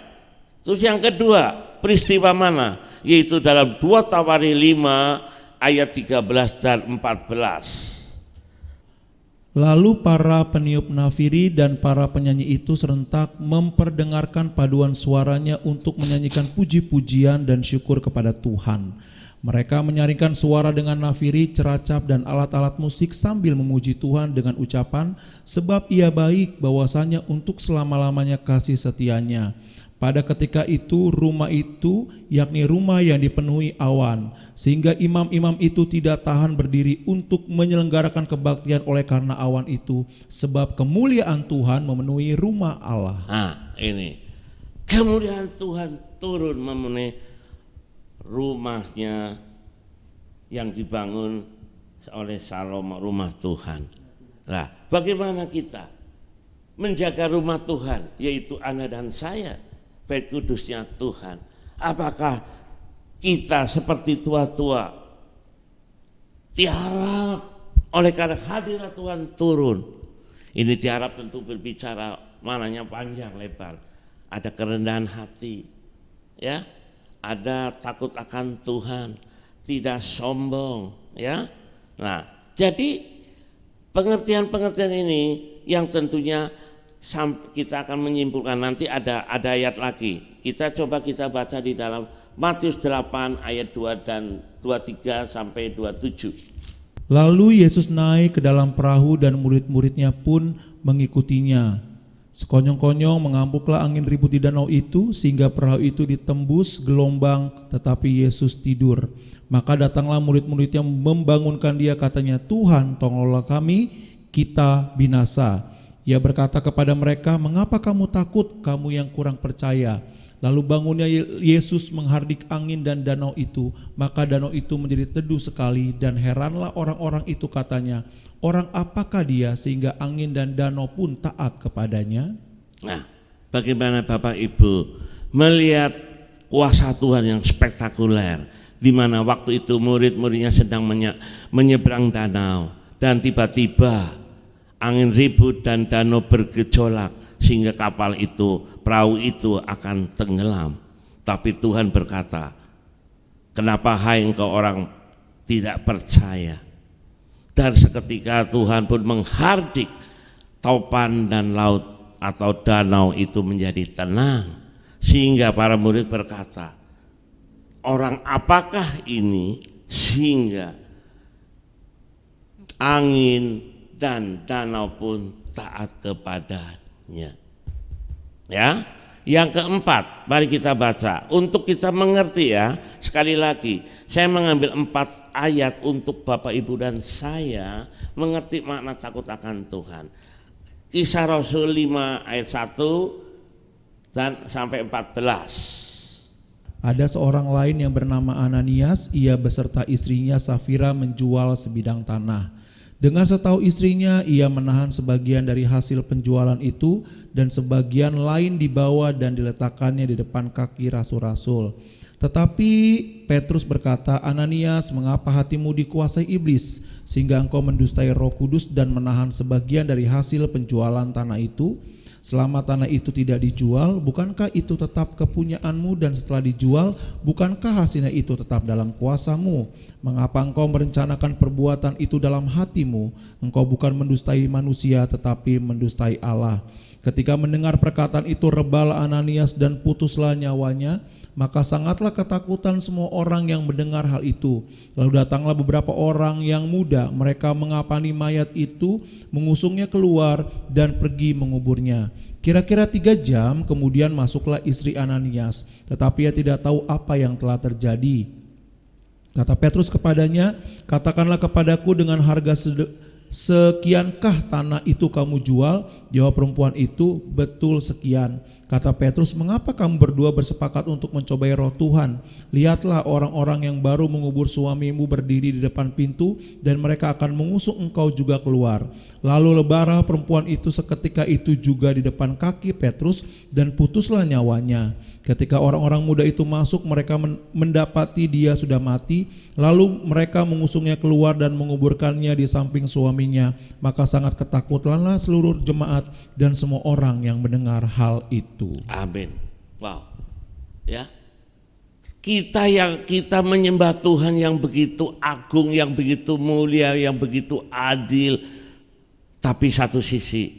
Terus yang kedua, peristiwa mana? Yaitu dalam 2 Tawarikh 5 ayat 13 dan 14. Lalu para peniup nafiri dan para penyanyi itu serentak memperdengarkan paduan suaranya untuk menyanyikan puji-pujian dan syukur kepada Tuhan. Mereka menyaringkan suara dengan nafiri, ceracap, dan alat-alat musik sambil memuji Tuhan dengan ucapan, sebab Ia baik, bahwasanya untuk selama-lamanya kasih setianya. Pada ketika itu rumah itu, yakni rumah yang dipenuhi awan, sehingga imam-imam itu tidak tahan berdiri untuk menyelenggarakan kebaktian oleh karena awan itu, sebab kemuliaan Tuhan memenuhi rumah Allah. Nah, ini kemuliaan Tuhan turun memenuhi rumahnya yang dibangun oleh Salomo, rumah Tuhan. Nah, bagaimana kita menjaga rumah Tuhan, yaitu Anda dan saya, bait kudusnya Tuhan? Apakah kita seperti tua-tua tiarap oleh karena hadirat Tuhan turun? Ini tiarap tentu berbicara mananya panjang lebar. Ada kerendahan hati, ya, ada takut akan Tuhan, tidak sombong, ya. Nah, jadi pengertian-pengertian ini yang tentunya kita akan menyimpulkan. Nanti ada ayat lagi. Kita baca di dalam Matius 8 ayat 2 dan 23 sampai 27. Lalu Yesus naik ke dalam perahu dan murid-muridnya pun mengikutinya. Sekonyong-konyong mengampuklah angin ribut di danau itu, sehingga perahu itu ditembus gelombang, tetapi Yesus tidur. Maka datanglah murid-muridnya membangunkan dia, katanya, Tuhan, tolonglah kami, kita binasa. Ia berkata kepada mereka, mengapa kamu takut, kamu yang kurang percaya? Lalu bangunnya Yesus menghardik angin dan danau itu, maka danau itu menjadi teduh sekali, dan heranlah orang-orang itu, katanya, orang apakah dia sehingga angin dan danau pun taat kepadanya? Nah, bagaimana Bapak Ibu melihat kuasa Tuhan yang spektakuler, di mana waktu itu murid-muridnya sedang menyeberang danau, dan tiba-tiba angin ribut dan danau bergejolak sehingga kapal itu, perahu itu akan tenggelam. Tapi Tuhan berkata, kenapa hai engkau orang tidak percaya? Dan seketika Tuhan pun menghardik topan dan laut atau danau itu menjadi tenang, sehingga para murid berkata, orang apakah ini sehingga angin dan danau pun taat kepadanya. Ya, yang keempat, mari kita baca untuk kita mengerti, ya. Sekali lagi, saya mengambil 4 ayat untuk Bapak Ibu dan saya mengerti makna takut akan Tuhan. Kisah Rasul 5 ayat 1 dan sampai 14. Ada seorang lain yang bernama Ananias, ia beserta istrinya Safira menjual sebidang tanah. Dengan setahu istrinya, ia menahan sebagian dari hasil penjualan itu dan sebagian lain dibawa dan diletakkannya di depan kaki rasul-rasul. Tetapi Petrus berkata, Ananias, mengapa hatimu dikuasai iblis sehingga engkau mendustai Roh Kudus dan menahan sebagian dari hasil penjualan tanah itu? Selama tanah itu tidak dijual, bukankah itu tetap kepunyaanmu, dan setelah dijual, bukankah hasilnya itu tetap dalam kuasamu? Mengapa engkau merencanakan perbuatan itu dalam hatimu? Engkau bukan mendustai manusia, tetapi mendustai Allah. Ketika mendengar perkataan itu, rebalah Ananias dan putuslah nyawanya. Maka sangatlah ketakutan semua orang yang mendengar hal itu. Lalu datanglah beberapa orang yang muda, mereka mengapani mayat itu, mengusungnya keluar dan pergi menguburnya. Kira-kira 3 jam kemudian masuklah istri Ananias, tetapi ia tidak tahu apa yang telah terjadi. Kata Petrus kepadanya, katakanlah kepadaku dengan harga sekiankah tanah itu kamu jual? Jawab perempuan itu, betul sekian. Kata Petrus, mengapa kamu berdua bersepakat untuk mencobai roh Tuhan? Lihatlah, orang-orang yang baru mengubur suamimu berdiri di depan pintu, dan mereka akan mengusung engkau juga keluar. Lalu lebarlah perempuan itu seketika itu juga di depan kaki Petrus, dan putuslah nyawanya. Ketika orang-orang muda itu masuk, mereka mendapati dia sudah mati. Lalu mereka mengusungnya keluar dan menguburkannya di samping suaminya. Maka sangat ketakutlah seluruh jemaat dan semua orang yang mendengar hal itu. Amin. Wow. Ya. Kita menyembah Tuhan yang begitu agung, yang begitu mulia, yang begitu adil. Tapi satu sisi,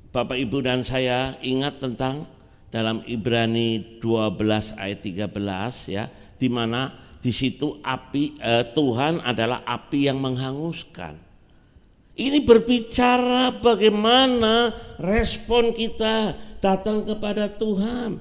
Bapak Ibu dan saya ingat tentang dalam Ibrani 12 ayat 13 ya, di mana di situ Tuhan adalah api yang menghanguskan. Ini berbicara bagaimana respon kita datang kepada Tuhan.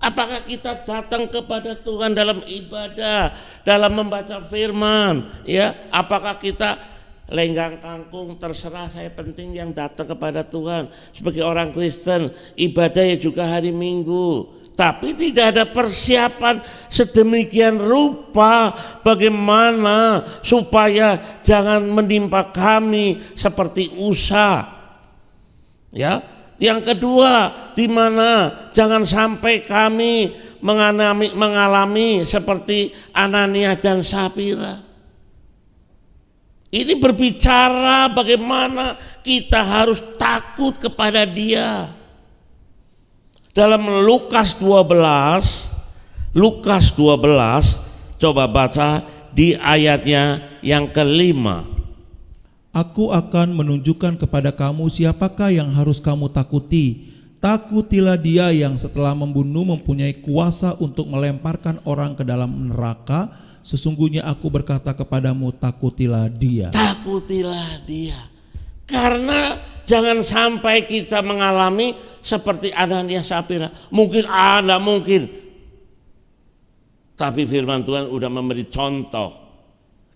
Apakah kita datang kepada Tuhan dalam ibadah, dalam membaca firman, ya? Apakah kita lenggang kangkung, terserah, saya penting yang datang kepada Tuhan. Sebagai orang Kristen, ibadah ya juga hari Minggu. Tapi tidak ada persiapan sedemikian rupa bagaimana supaya jangan menimpa kami seperti Usa. Ya. Yang kedua, di mana jangan sampai kami mengalami seperti Ananias dan Safira. Ini berbicara bagaimana kita harus takut kepada Dia. Dalam Lukas 12, coba baca di ayatnya yang ke-5. Aku akan menunjukkan kepada kamu siapakah yang harus kamu takuti. Takutilah Dia yang setelah membunuh mempunyai kuasa untuk melemparkan orang ke dalam neraka. Sesungguhnya aku berkata kepadamu, takutilah Dia. Takutilah Dia. Karena jangan sampai kita mengalami seperti Ananias Safira. Mungkin Anda mungkin. Tapi firman Tuhan udah memberi contoh.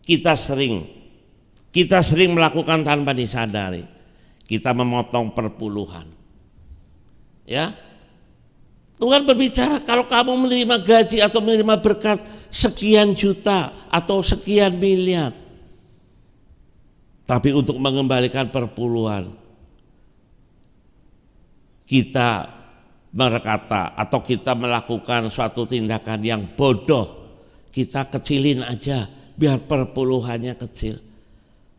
Kita sering melakukan tanpa disadari. Kita memotong perpuluhan. Ya. Tuhan berbicara, kalau kamu menerima gaji atau menerima berkat sekian juta atau sekian miliar, tapi untuk mengembalikan perpuluhan, kita berkata atau kita melakukan suatu tindakan yang bodoh, kita kecilin aja biar perpuluhannya kecil.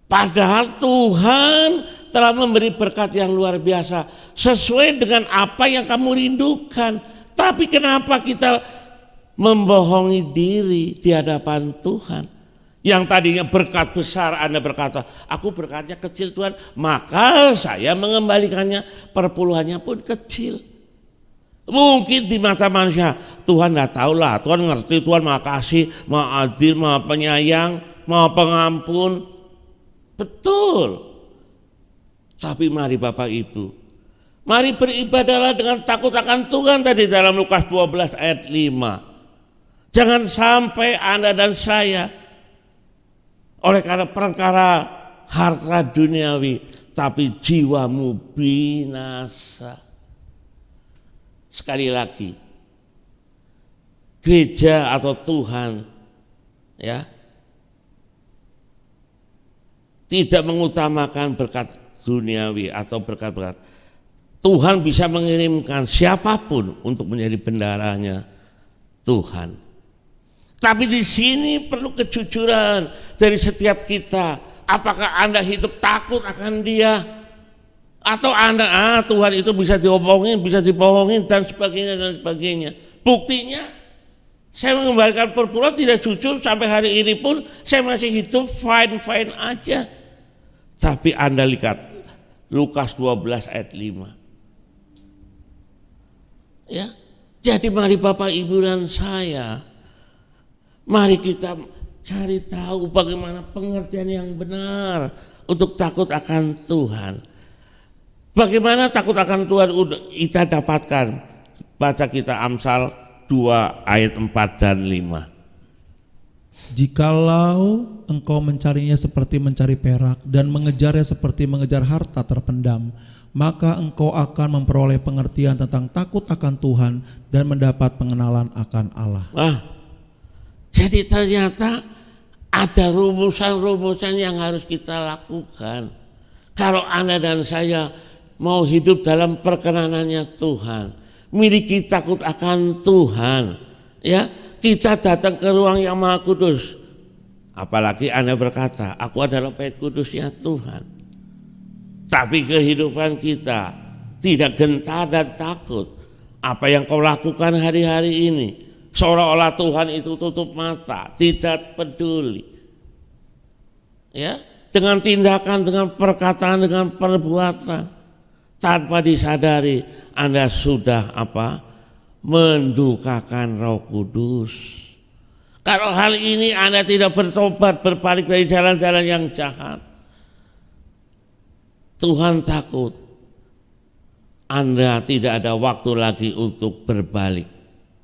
Padahal Tuhan telah memberi berkat yang luar biasa sesuai dengan apa yang kamu rindukan. Tapi kenapa kita membohongi diri di hadapan Tuhan? Yang tadinya berkat besar, Anda berkata, aku berkatnya kecil Tuhan, maka saya mengembalikannya, perpuluhannya pun kecil. Mungkin di mata manusia, Tuhan tidak tahu lah, Tuhan ngerti, Tuhan maha kasih, maha adil, maha penyayang, maha pengampun. Betul. Tapi mari Bapak Ibu, mari beribadahlah dengan takut akan Tuhan tadi dalam Lukas 12 ayat 5. Jangan sampai Anda dan saya oleh karena perkara harta duniawi, tapi jiwamu binasa. Sekali lagi, gereja atau Tuhan ya tidak mengutamakan berkat duniawi atau berkat-berkat. Tuhan bisa mengirimkan siapapun untuk menjadi bendaranya Tuhan. Tapi di sini perlu kejujuran dari setiap kita. Apakah Anda hidup takut akan Dia? Atau Anda, Tuhan itu bisa diomongin, bisa dibohongin dan sebagainya dan sebagainya. Buktinya, saya mengembalikan perpuluhan tidak jujur sampai hari ini pun saya masih hidup fine-fine aja. Tapi Anda lihat Lukas 12 ayat 5. Ya, jadi mari Bapak Ibu dan saya, mari kita cari tahu bagaimana pengertian yang benar untuk takut akan Tuhan. Bagaimana takut akan Tuhan kita dapatkan? Baca kita Amsal 2 ayat 4 dan 5. Jikalau engkau mencarinya seperti mencari perak dan mengejarnya seperti mengejar harta terpendam, maka engkau akan memperoleh pengertian tentang takut akan Tuhan dan mendapat pengenalan akan Allah. Jadi ternyata ada rumusan-rumusan yang harus kita lakukan. Kalau Anda dan saya mau hidup dalam perkenanannya Tuhan, miliki takut akan Tuhan, ya, kita datang ke ruang yang Maha Kudus. Apalagi Anda berkata, aku adalah bait kudusnya Tuhan. Tapi kehidupan kita tidak gentar dan takut. Apa yang kau lakukan hari-hari ini, seolah-olah Tuhan itu tutup mata, tidak peduli. Ya, dengan tindakan, dengan perkataan, dengan perbuatan, tanpa disadari Anda sudah mendukakan Roh Kudus. Kalau hal ini Anda tidak bertobat, berbalik dari jalan-jalan yang jahat, Tuhan takut Anda tidak ada waktu lagi untuk berbalik.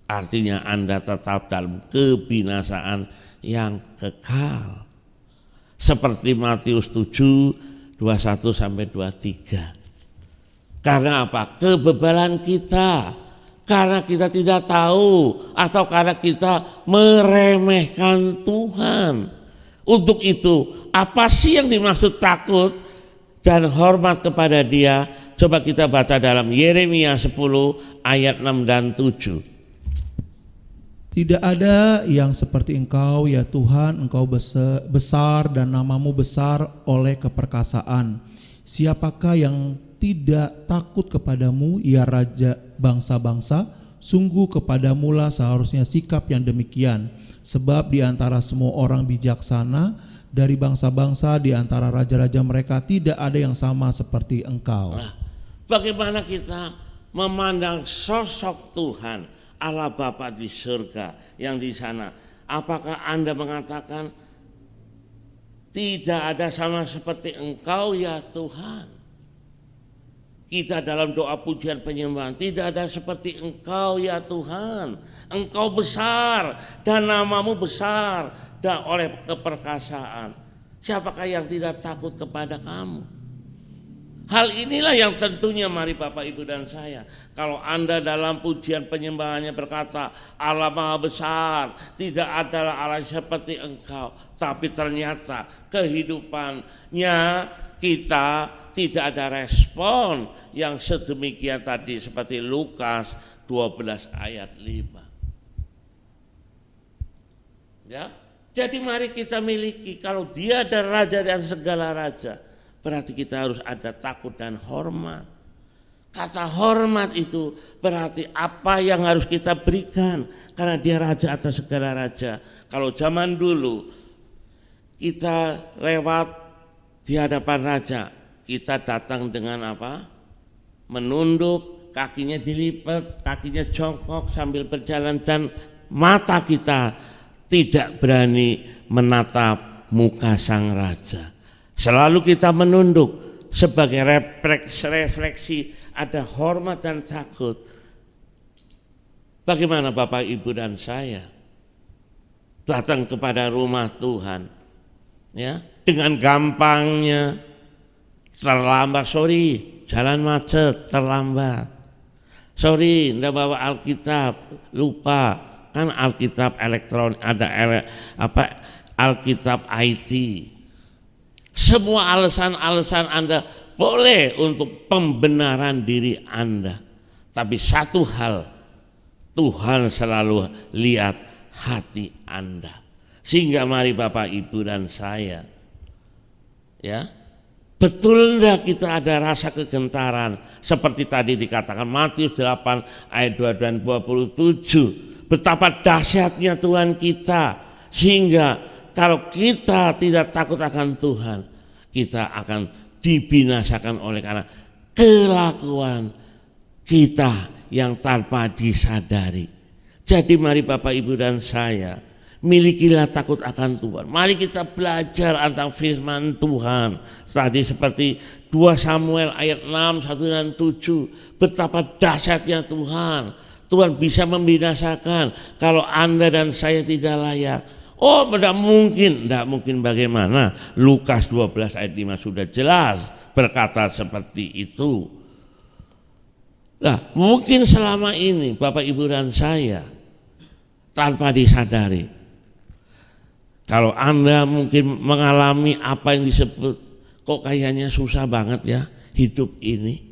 Artinya Anda tetap dalam kebinasaan yang kekal. Seperti Matius 7, 21 sampai 23. Karena apa? Kebebalan kita. Karena kita tidak tahu atau karena kita meremehkan Tuhan. Untuk itu, apa sih yang dimaksud takut dan hormat kepada Dia? Coba kita baca dalam Yeremia 10 ayat 6 dan 7. Tidak ada yang seperti Engkau ya Tuhan, Engkau besar dan namamu besar oleh keperkasaan. Siapakah yang tidak takut kepadamu ya Raja bangsa-bangsa? Sungguh kepadamulah seharusnya sikap yang demikian. Sebab di antara semua orang bijaksana dari bangsa-bangsa, di antara raja-raja mereka tidak ada yang sama seperti Engkau. Nah, bagaimana kita memandang sosok Tuhan Allah Bapa di surga yang di sana? Apakah Anda mengatakan tidak ada sama seperti Engkau ya Tuhan? Kita dalam doa pujian penyembahan, tidak ada seperti Engkau ya Tuhan. Engkau besar dan namamu besar dan oleh keperkasaan. Siapakah yang tidak takut kepada kamu? Hal inilah yang tentunya mari Bapak Ibu dan saya, kalau Anda dalam pujian penyembahannya berkata Allah Maha Besar, tidak adalah Allah seperti Engkau, tapi ternyata kehidupannya kita tidak ada respon yang sedemikian tadi seperti Lukas 12 ayat 5. Ya, jadi mari kita miliki, kalau Dia adalah Raja dan segala raja, berarti kita harus ada takut dan hormat. Kata hormat itu berarti apa yang harus kita berikan, karena Dia Raja atas segala raja. Kalau zaman dulu kita lewat di hadapan raja, kita datang dengan apa? Menunduk, kakinya dilipat, kakinya jongkok sambil berjalan, dan mata kita tidak berani menatap muka sang raja. Selalu kita menunduk sebagai refleksi ada hormat dan takut. Bagaimana Bapak Ibu dan saya datang kepada rumah Tuhan, ya, dengan gampangnya. Terlambat, sorry, jalan macet, terlambat. Sorry, enggak bawa Alkitab, lupa. Kan Alkitab elektronik, ada Alkitab IT. Semua alasan-alasan Anda boleh untuk pembenaran diri Anda. Tapi satu hal, Tuhan selalu lihat hati Anda. Sehingga mari Bapak Ibu dan saya, ya, betul enggak kita ada rasa kegentaran seperti tadi dikatakan Matius 8 ayat 2 dan 27. Betapa dahsyatnya Tuhan kita, sehingga kalau kita tidak takut akan Tuhan, kita akan dibinasakan oleh karena kelakuan kita yang tanpa disadari. Jadi mari Bapak Ibu dan saya, milikilah takut akan Tuhan. Mari kita belajar tentang firman Tuhan. Tadi seperti 2 Samuel ayat 6, 1 dan 7. Betapa dahsyatnya Tuhan. Tuhan bisa membinasakan kalau Anda dan saya tidak layak. Oh, tidak mungkin bagaimana? Lukas 12 ayat 5 sudah jelas berkata seperti itu. Nah, mungkin selama ini Bapak Ibu dan saya tanpa disadari, kalau Anda mungkin mengalami apa yang disebut kok kayaknya susah banget ya hidup ini.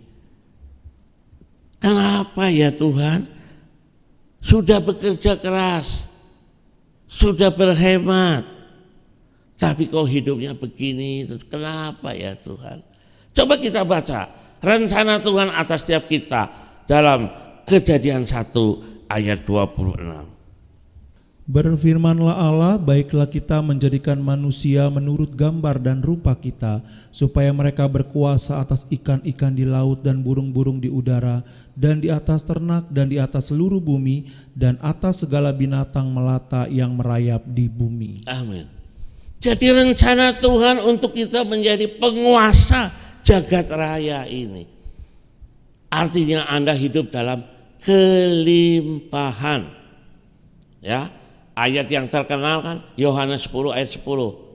Kenapa ya Tuhan? Sudah bekerja keras, sudah berhemat, tapi kok hidupnya begini, kenapa ya Tuhan? Coba kita baca rencana Tuhan atas setiap kita dalam Kejadian 1 ayat 26. Berfirmanlah Allah, baiklah kita menjadikan manusia menurut gambar dan rupa kita, supaya mereka berkuasa atas ikan-ikan di laut dan burung-burung di udara, dan di atas ternak dan di atas seluruh bumi, dan atas segala binatang melata yang merayap di bumi. Amin. Jadi rencana Tuhan untuk kita menjadi penguasa jagat raya ini. Artinya Anda hidup dalam kelimpahan. Ya. Ayat yang terkenal kan Yohanes 10 ayat 10.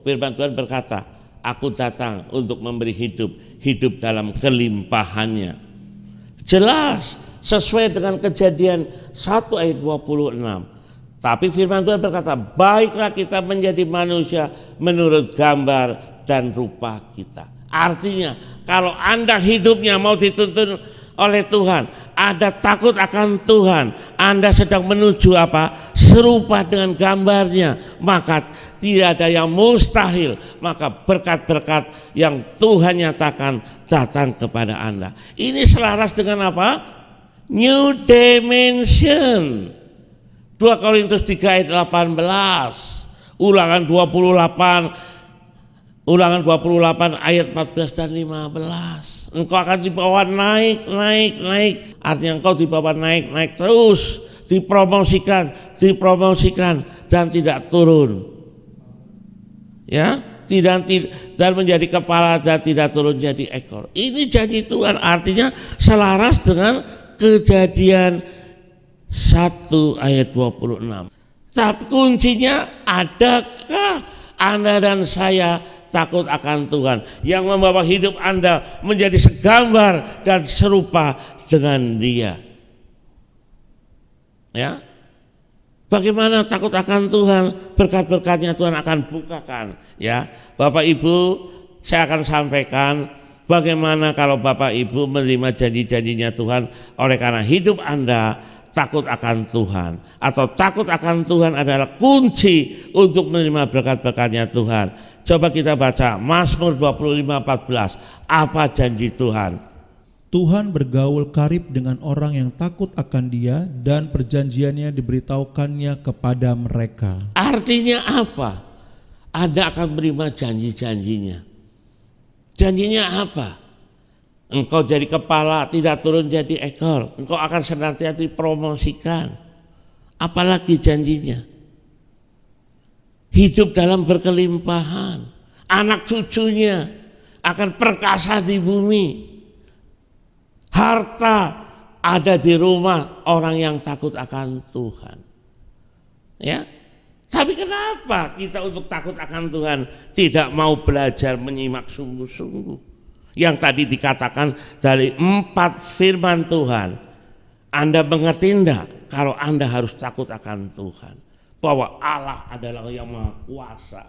Firman Tuhan berkata, aku datang untuk memberi hidup dalam kelimpahannya. Jelas sesuai dengan Kejadian 1 ayat 26. Tapi firman Tuhan berkata, baiklah kita menjadi manusia menurut gambar dan rupa kita. Artinya kalau Anda hidupnya mau dituntun oleh Tuhan, Anda takut akan Tuhan, Anda sedang menuju apa? Serupa dengan gambarnya, maka tidak ada yang mustahil, maka berkat-berkat yang Tuhan nyatakan datang kepada Anda. Ini selaras dengan apa? New dimension. 2 Korintus 3 ayat 18, Ulangan 28 ayat 14 dan 15. Engkau akan dibawa naik. Artinya engkau dibawa naik terus, dipromosikan dan tidak turun. Ya, dan menjadi kepala dan tidak turun jadi ekor. Ini janji Tuhan, artinya selaras dengan Kejadian 1 ayat 26. Tapi kuncinya, adakah Anda dan saya takut akan Tuhan yang membawa hidup Anda menjadi segambar dan serupa dengan Dia? Ya, bagaimana takut akan Tuhan? Berkat-berkatnya Tuhan akan bukakan. Ya, Bapak Ibu, saya akan sampaikan bagaimana kalau Bapak Ibu menerima janji-janjinya Tuhan oleh karena hidup Anda takut akan Tuhan, atau takut akan Tuhan adalah kunci untuk menerima berkat-berkatnya Tuhan. Coba kita baca Mazmur 25:14. Apa janji Tuhan? Tuhan bergaul karib dengan orang yang takut akan Dia, dan perjanjiannya diberitahukannya kepada mereka. Artinya apa? Anda akan menerima janji-janjinya. Janjinya apa? Engkau jadi kepala, tidak turun jadi ekor. Engkau akan senantiasa dipromosikan. Apalagi janjinya? Hidup dalam berkelimpahan. Anak cucunya akan perkasa di bumi. Harta ada di rumah orang yang takut akan Tuhan. Ya. Tapi kenapa kita untuk takut akan Tuhan tidak mau belajar menyimak sungguh-sungguh? Yang tadi dikatakan dari 4 firman Tuhan. Anda mengerti enggak kalau Anda harus takut akan Tuhan? Bahwa Allah adalah yang Maha Kuasa.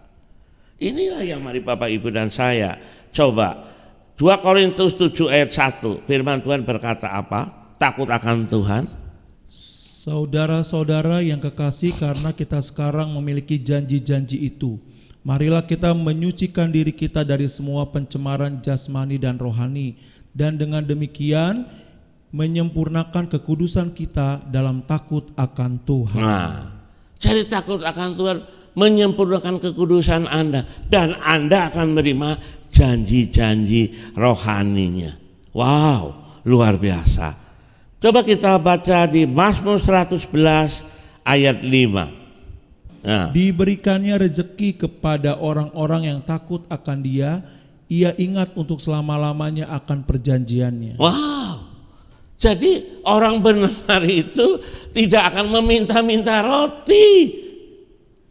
Inilah yang mari Bapak Ibu dan saya coba. 2 Korintus 7 ayat 1, firman Tuhan berkata apa? Takut akan Tuhan. Saudara-saudara yang kekasih, karena kita sekarang memiliki janji-janji itu, marilah kita menyucikan diri kita dari semua pencemaran jasmani dan rohani, dan dengan demikian menyempurnakan kekudusan kita dalam takut akan Tuhan. Nah, jadi takut akan Tuhan menyempurnakan kekudusan Anda, dan Anda akan menerima janji-janji rohaninya. Wow, luar biasa. Coba kita baca di Mazmur 111 ayat 5. Nah. Diberikannya rezeki kepada orang-orang yang takut akan Dia, Ia ingat untuk selama-lamanya akan perjanjiannya. Wow. Jadi orang benar itu tidak akan meminta-minta roti.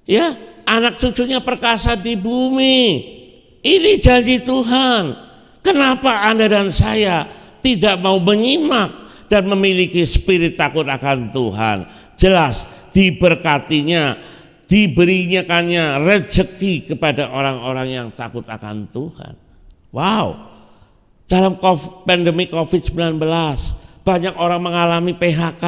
Ya, anak cucunya perkasa di bumi. Ini janji Tuhan. Kenapa Anda dan saya tidak mau menyimak dan memiliki spirit takut akan Tuhan? Jelas diberkatinya, diberinyakannya rezeki kepada orang-orang yang takut akan Tuhan. Wow. Dalam pandemi COVID-19 banyak orang mengalami PHK,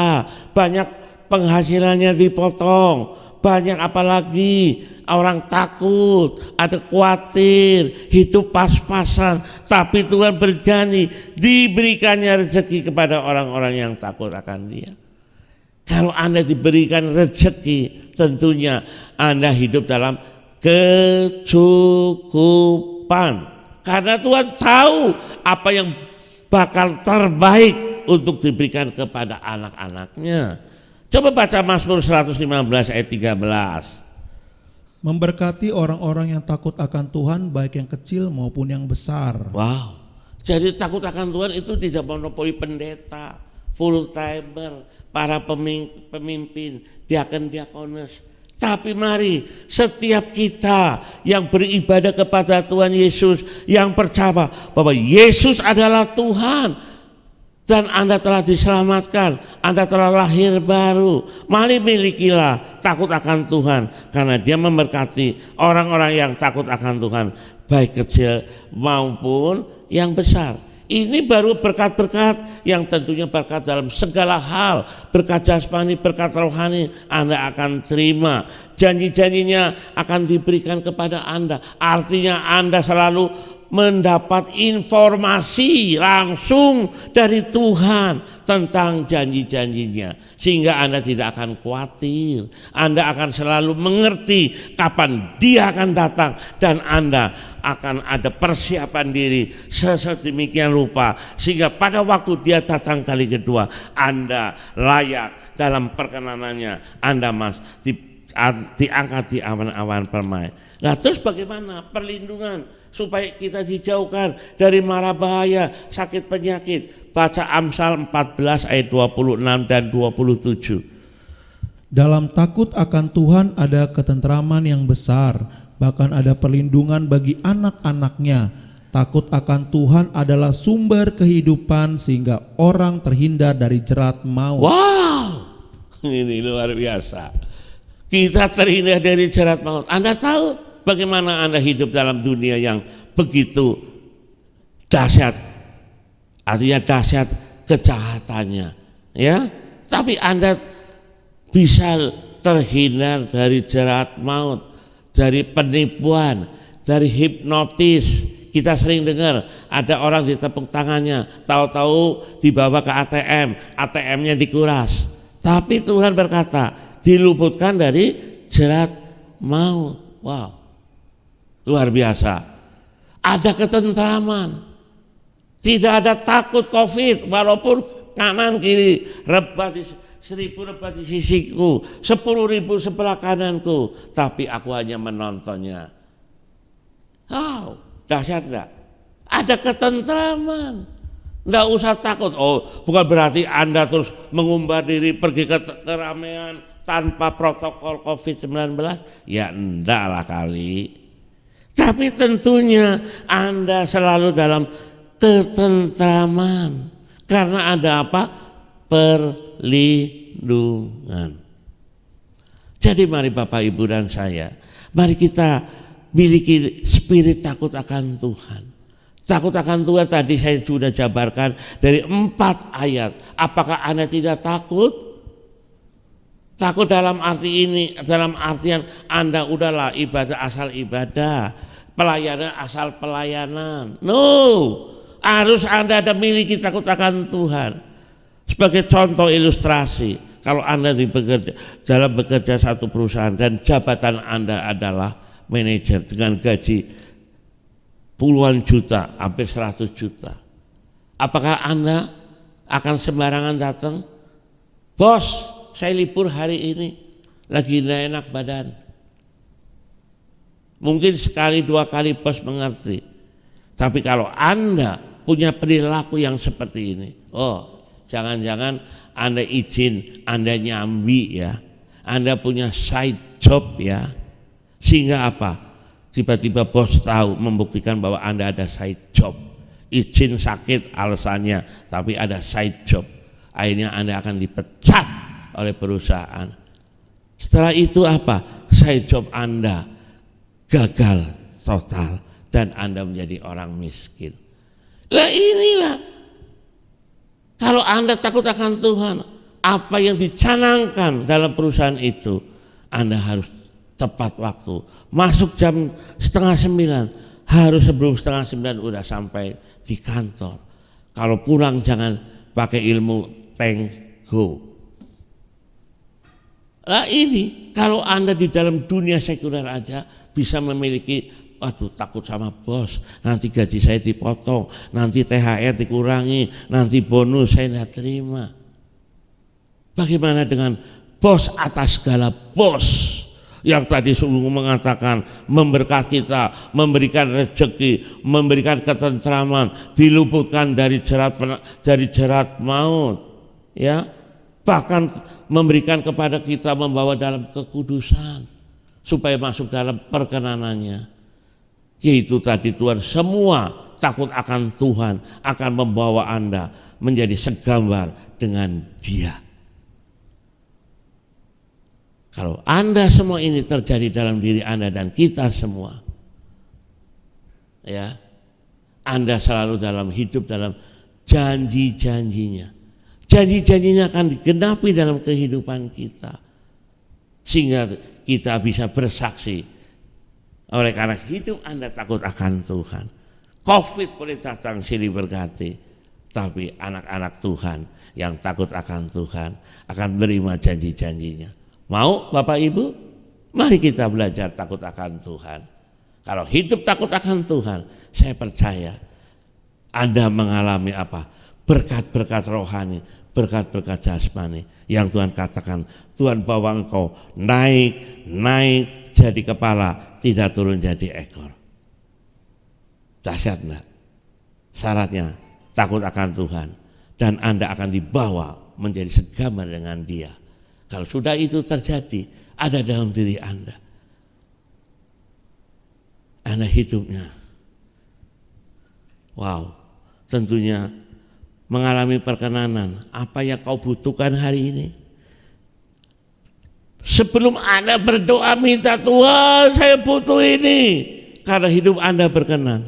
banyak penghasilannya dipotong, banyak apalagi orang takut, ada khawatir, hidup pas-pasan. Tapi Tuhan berjanji diberikannya rezeki kepada orang-orang yang takut akan Dia. Kalau Anda diberikan rezeki, tentunya Anda hidup dalam kecukupan. Karena Tuhan tahu apa yang bakal terbaik untuk diberikan kepada anak-anaknya. Coba baca Mazmur 115 ayat 13. Memberkati orang-orang yang takut akan Tuhan, baik yang kecil maupun yang besar. Wow. Jadi takut akan Tuhan itu tidak monopoli pendeta, full timer, para pemimpin, diaken-diakones. Tapi mari setiap kita yang beribadah kepada Tuhan Yesus, yang percaya bahwa Yesus adalah Tuhan dan Anda telah diselamatkan, Anda telah lahir baru, mari milikilah takut akan Tuhan, karena Dia memberkati orang-orang yang takut akan Tuhan, baik kecil maupun yang besar. Ini baru berkat-berkat yang tentunya berkat dalam segala hal, berkat jasmani, berkat rohani Anda akan terima. Janji-janjinya akan diberikan kepada Anda. Artinya Anda selalu mendapat informasi langsung dari Tuhan tentang janji-janjinya, sehingga Anda tidak akan khawatir. Anda akan selalu mengerti kapan Dia akan datang, dan Anda akan ada persiapan diri sedemikian rupa sehingga pada waktu Dia datang kali kedua, Anda layak dalam perkenanannya. Anda diangkat di awan-awan permai. Nah, terus bagaimana perlindungan supaya kita dijauhkan dari mara bahaya, sakit penyakit? Baca Amsal 14 ayat 26 dan 27. Dalam takut akan Tuhan ada ketentraman yang besar, bahkan ada perlindungan bagi anak-anaknya. Takut akan Tuhan adalah sumber kehidupan sehingga orang terhindar dari jerat maut. Wow, ini luar biasa. Kita terhindar dari jerat maut. Anda tahu bagaimana Anda hidup dalam dunia yang begitu dahsyat? Artinya dahsyat kejahatannya, ya. Tapi Anda bisa terhindar dari jerat maut, dari penipuan, dari hipnotis. Kita sering dengar ada orang ditepuk tangannya, tahu-tahu dibawa ke ATM, ATM-nya dikuras. Tapi Tuhan berkata, diluputkan dari jerat maut. Wow, luar biasa. Ada ketentraman, tidak ada takut COVID, walaupun kanan kiri rebah, 1000 rebah di sisiku, 10.000 sebelah kananku, tapi aku hanya menontonnya. Wow, dahsyat enggak? Ada ketentraman, enggak usah takut. Oh, bukan berarti Anda terus mengumbar diri pergi ke keramaian tanpa protokol COVID-19, ya enggak lah kali. Tapi tentunya Anda selalu dalam ketentraman, karena ada apa? Perlindungan. Jadi mari Bapak Ibu dan saya, mari kita miliki spirit takut akan Tuhan. Takut akan Tuhan tadi saya sudah jabarkan dari 4 ayat. Apakah Anda tidak takut? Takut dalam arti ini, dalam artian Anda udahlah ibadah asal ibadah, pelayanan asal pelayanan. No, harus Anda ada miliki takut akan Tuhan. Sebagai contoh ilustrasi, kalau Anda dalam bekerja satu perusahaan dan jabatan Anda adalah manajer dengan gaji puluhan juta, hampir 100 juta. Apakah Anda akan sembarangan datang? Bos, saya libur hari ini, lagi tidak enak badan. Mungkin sekali 2 kali bos mengerti. Tapi kalau Anda punya perilaku yang seperti ini, oh jangan-jangan Anda izin, Anda nyambi ya, Anda punya side job ya, sehingga apa? Tiba-tiba bos tahu, membuktikan bahwa Anda ada side job. Izin sakit alasannya, tapi ada side job. Akhirnya Anda akan dipecat oleh perusahaan. Setelah itu apa? Side job Anda gagal total dan Anda menjadi orang miskin. Lah inilah, kalau Anda takut akan Tuhan, apa yang dicanangkan dalam perusahaan itu, Anda harus tepat waktu. Masuk jam 8:30, harus sebelum 8:30 udah sampai di kantor. Kalau pulang jangan pakai ilmu thank go. Nah ini kalau Anda di dalam dunia sekuler aja bisa memiliki, waduh takut sama bos, nanti gaji saya dipotong, nanti THR dikurangi, nanti bonus saya tidak terima. Bagaimana dengan bos atas segala bos yang tadi sungguh mengatakan memberkati kita, memberikan rezeki, memberikan ketentraman, diluputkan dari jerat maut, ya, bahkan memberikan kepada kita, membawa dalam kekudusan supaya masuk dalam perkenanannya. Yaitu tadi Tuhan, semua takut akan Tuhan akan membawa Anda menjadi segambar dengan Dia. Kalau Anda semua ini terjadi dalam diri Anda dan kita semua, ya, Anda selalu dalam hidup dalam janji-janjinya. Janji-janjinya akan digenapi dalam kehidupan kita, sehingga kita bisa bersaksi. Oleh karena hidup Anda takut akan Tuhan. Covid boleh datang silih berganti, tapi anak-anak Tuhan yang takut akan Tuhan akan menerima janji-janjinya. Mau Bapak Ibu? Mari kita belajar takut akan Tuhan. Kalau hidup takut akan Tuhan, saya percaya Anda mengalami apa? Berkat-berkat rohani, berkat-berkat jasmani yang Tuhan katakan, Tuhan bawa engkau naik jadi kepala, tidak turun jadi ekor. Dahsyat enggak? Syaratnya takut akan Tuhan dan Anda akan dibawa menjadi segambar dengan Dia. Kalau sudah itu terjadi, ada dalam diri Anda hidupnya, wow, tentunya mengalami perkenanan. Apa yang kau butuhkan hari ini? Sebelum Anda berdoa minta, Tuhan saya butuh ini, karena hidup Anda berkenan,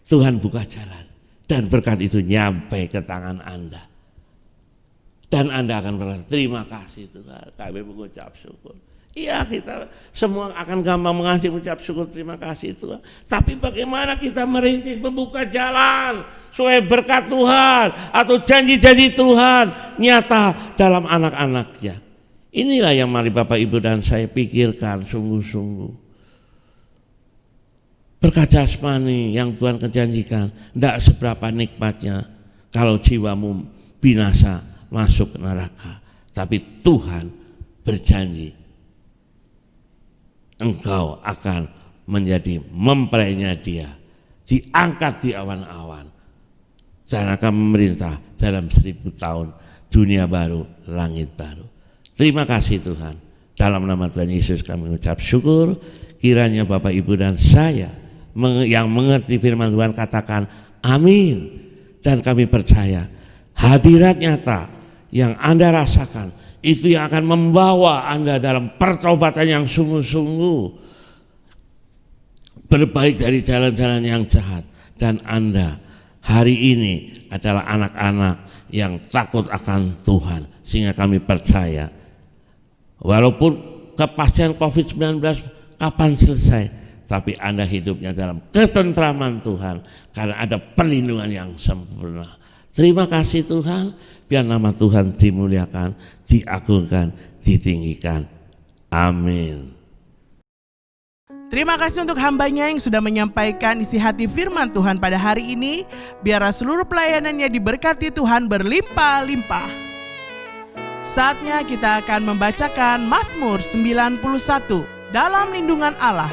Tuhan buka jalan dan berkat itu nyampe ke tangan Anda. Dan Anda akan berkata, terima kasih Tuhan, kami mengucap syukur. Iya, kita semua akan gampang mengasih ucap syukur, terima kasih Tuhan. Tapi bagaimana kita merintis membuka jalan supaya berkat Tuhan atau janji-janji Tuhan nyata dalam anak-anaknya. Inilah yang mari Bapak Ibu dan saya pikirkan sungguh-sungguh. Berkat jasmani yang Tuhan kejanjikan tidak seberapa nikmatnya kalau jiwamu binasa masuk neraka, tapi Tuhan berjanji engkau akan menjadi mempelainya Dia, diangkat di awan-awan dan akan memerintah dalam 1000 tahun dunia baru, langit baru. Terima kasih Tuhan, dalam nama Tuhan Yesus kami mengucap syukur. Kiranya Bapak Ibu dan saya yang mengerti firman Tuhan katakan amin, dan kami percaya hadirat nyata yang Anda rasakan itu yang akan membawa Anda dalam pertobatan yang sungguh-sungguh, berbalik dari jalan-jalan yang jahat, dan Anda hari ini adalah anak-anak yang takut akan Tuhan, sehingga kami percaya walaupun kepastian COVID-19 kapan selesai, tapi Anda hidupnya dalam ketentraman Tuhan karena ada perlindungan yang sempurna. Terima kasih Tuhan, biar nama Tuhan dimuliakan, diagungkan, ditinggikan. Amin. Terima kasih untuk hambanya yang sudah menyampaikan isi hati firman Tuhan pada hari ini. Biarlah seluruh pelayanannya diberkati Tuhan berlimpah-limpah. Saatnya kita akan membacakan Mazmur 91. Dalam lindungan Allah.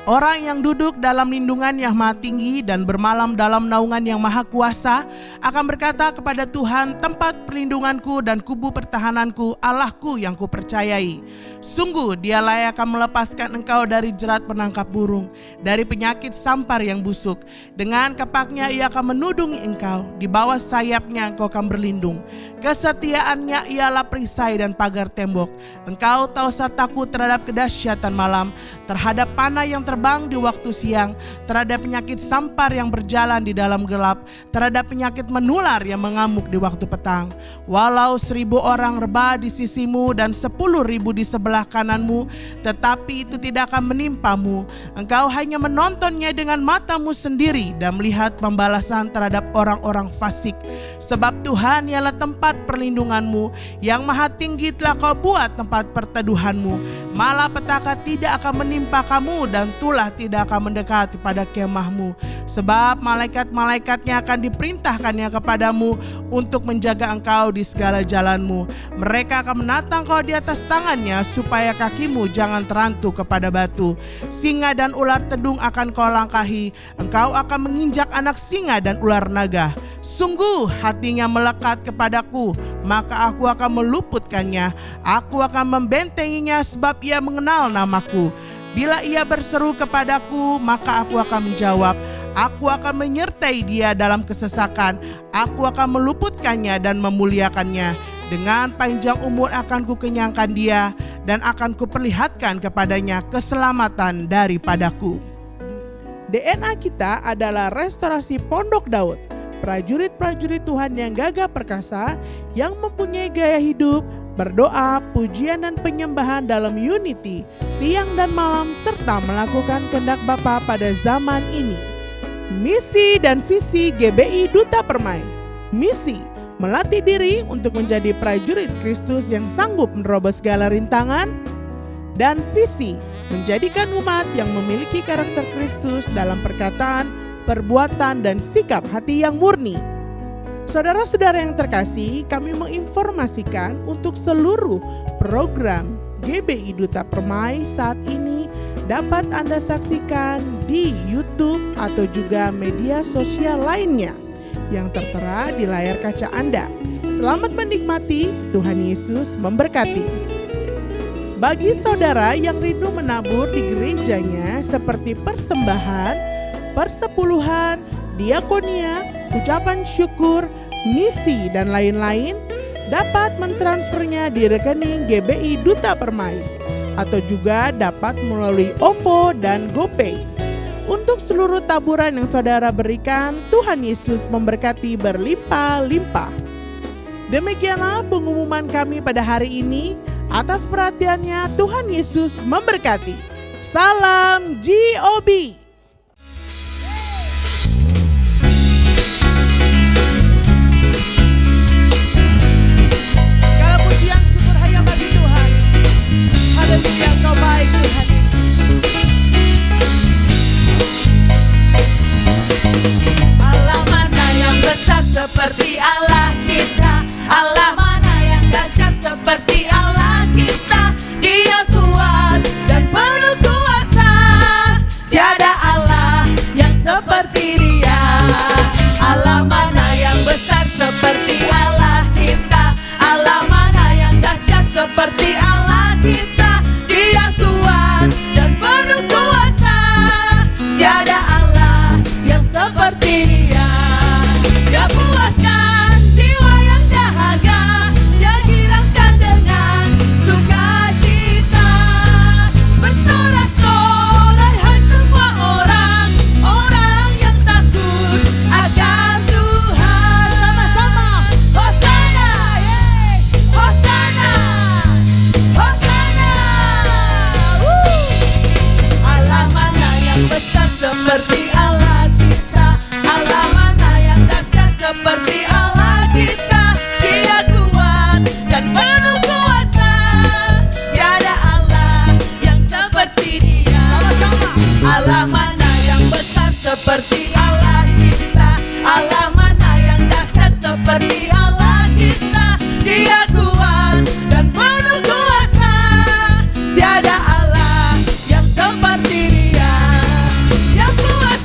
Orang yang duduk dalam lindungan yang maha tinggi dan bermalam dalam naungan yang maha kuasa akan berkata kepada Tuhan, tempat perlindunganku dan kubu pertahananku, Allahku yang kupercayai. Sungguh Dialah yang akan melepaskan engkau dari jerat penangkap burung, dari penyakit sampar yang busuk. Dengan kepaknya Ia akan menudungi engkau, di bawah sayapnya engkau akan berlindung. Kesetiaannya ialah perisai dan pagar tembok. Engkau tak usah takut terhadap kedahsyatan malam, terhadap panah yang terbang di waktu siang, terhadap penyakit sampar yang berjalan di dalam gelap, terhadap penyakit menular yang mengamuk di waktu petang. Walau 1.000 orang rebah di sisimu dan 10.000 di sebelah kananmu, tetapi itu tidak akan menimpamu. Engkau hanya menontonnya dengan matamu sendiri dan melihat pembalasan terhadap orang-orang fasik. Sebab Tuhan ialah tempat perlindunganmu, yang maha tinggi telah kau buat tempat perteduhanmu. Malapetaka tidak akan menimpa kamu dan tulah tidak akan mendekati pada kemahmu. Sebab malaikat-malaikatnya akan diperintahkannya kepadamu untuk menjaga engkau di segala jalanmu. Mereka akan menatang kau di atas tangannya supaya kakimu jangan terantuk kepada batu. Singa dan ular tedung akan kau langkahi. Engkau akan menginjak anak singa dan ular naga. Sungguh hatinya melekat kepadaku, maka aku akan meluputkannya. Aku akan membentenginya sebab ia mengenal namaku. Bila ia berseru kepadaku, maka aku akan menjawab. Aku akan menyertai dia dalam kesesakan. Aku akan meluputkannya dan memuliakannya. Dengan panjang umur akan kukenyangkan dia dan akan kuperlihatkan kepadanya keselamatan daripadaku. DNA kita adalah restorasi Pondok Daud. Prajurit-prajurit Tuhan yang gagah perkasa, yang mempunyai gaya hidup, berdoa, pujian dan penyembahan dalam unity, siang dan malam, serta melakukan kehendak Bapa pada zaman ini. Misi dan visi GBI Duta Permai. Misi, melatih diri untuk menjadi prajurit Kristus yang sanggup menerobos segala rintangan. Dan visi, menjadikan umat yang memiliki karakter Kristus dalam perkataan, perbuatan dan sikap hati yang murni. Saudara-saudara yang terkasih, kami menginformasikan untuk seluruh program GBI Duta Permai saat ini dapat Anda saksikan di YouTube atau juga media sosial lainnya yang tertera di layar kaca Anda. Selamat menikmati, Tuhan Yesus memberkati. Bagi saudara yang rindu menabur di gerejanya seperti persembahan, persepuluhan, diakonia, ucapan syukur, misi, dan lain-lain, dapat mentransfernya di rekening GBI Duta Permai atau juga dapat melalui OVO dan GoPay. Untuk seluruh taburan yang saudara berikan, Tuhan Yesus memberkati berlimpah-limpah. Demikianlah pengumuman kami pada hari ini. Atas perhatiannya, Tuhan Yesus memberkati. Salam GOB. Haleluya, Kau baik Tuhan. Allah mana yang besar seperti Allah kita? Allah mana yang dahsyat seperti Allah kita? Dia kuat dan penuh kuasa. Tiada Allah yang seperti Dia. Allah mana yang besar seperti Allah kita? Allah mana yang dahsyat seperti Allah kita? Dia kuat dan penuh kuasa. Tiada Allah yang seperti Dia. Dia puaskan jiwa yang dahaga. Dia girangkan dengan sukacita. Bersorak-sorai hai semua orang, orang yang takut akan Tuhan. Sama-sama Hosana, yeay, Hosana, Hosana. Allah mana yang besar seperti Allah kita? Allah mana yang dahsyat seperti Allah kita? Dia kuat dan penuh kuasa. Tiada Allah yang seperti Dia. Allah mana yang besar seperti Allah kita? Allah mana yang dahsyat seperti Allah kita? Dia kuat dan penuh kuasa. Tiada Allah yang seperti Dia. Yang kuasa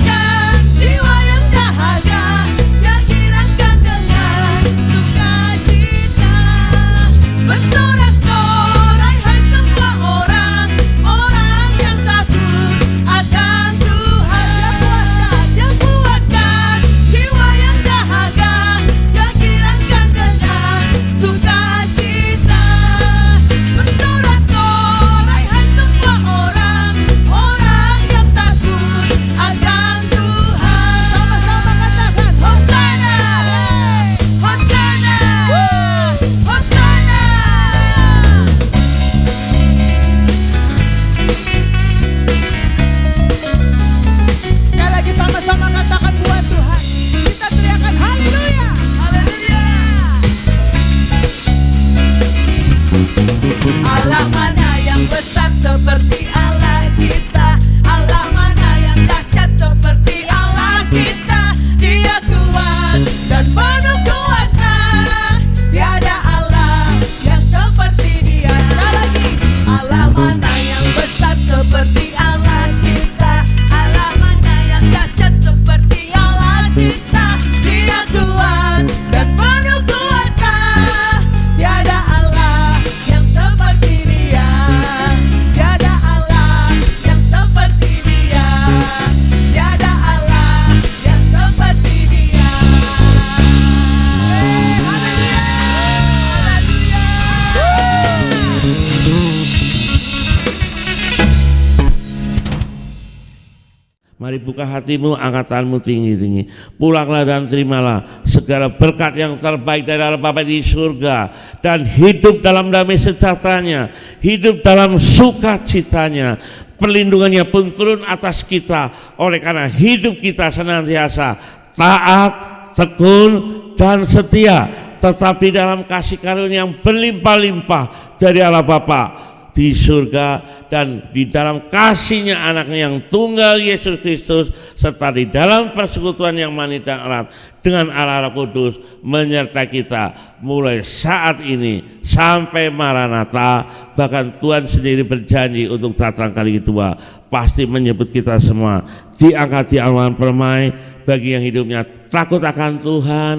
Mari buka hatimu, angkat tanganmu tinggi-tinggi. Pulanglah dan terimalah segala berkat yang terbaik dari Allah Bapa di surga. Dan hidup dalam damai sejahteranya, hidup dalam sukacitanya. Perlindungannya pun turun atas kita. Oleh karena hidup kita senantiasa taat, tekun, dan setia. Tetapi dalam kasih karunia yang berlimpah-limpah dari Allah Bapa di surga, dan di dalam kasihnya anaknya yang tunggal Yesus Kristus, serta di dalam persekutuan yang manis dan erat dengan Allah Roh Kudus menyertai kita mulai saat ini sampai Maranatha. Bahkan Tuhan sendiri berjanji untuk datang kali kedua, pasti menyebut kita semua diangkat di awan permai. Bagi yang hidupnya takut akan Tuhan,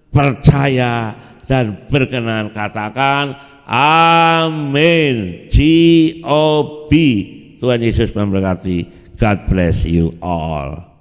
percaya dan berkenan, katakan amin. G.O.B. Tuhan Yesus memberkati. God bless you all.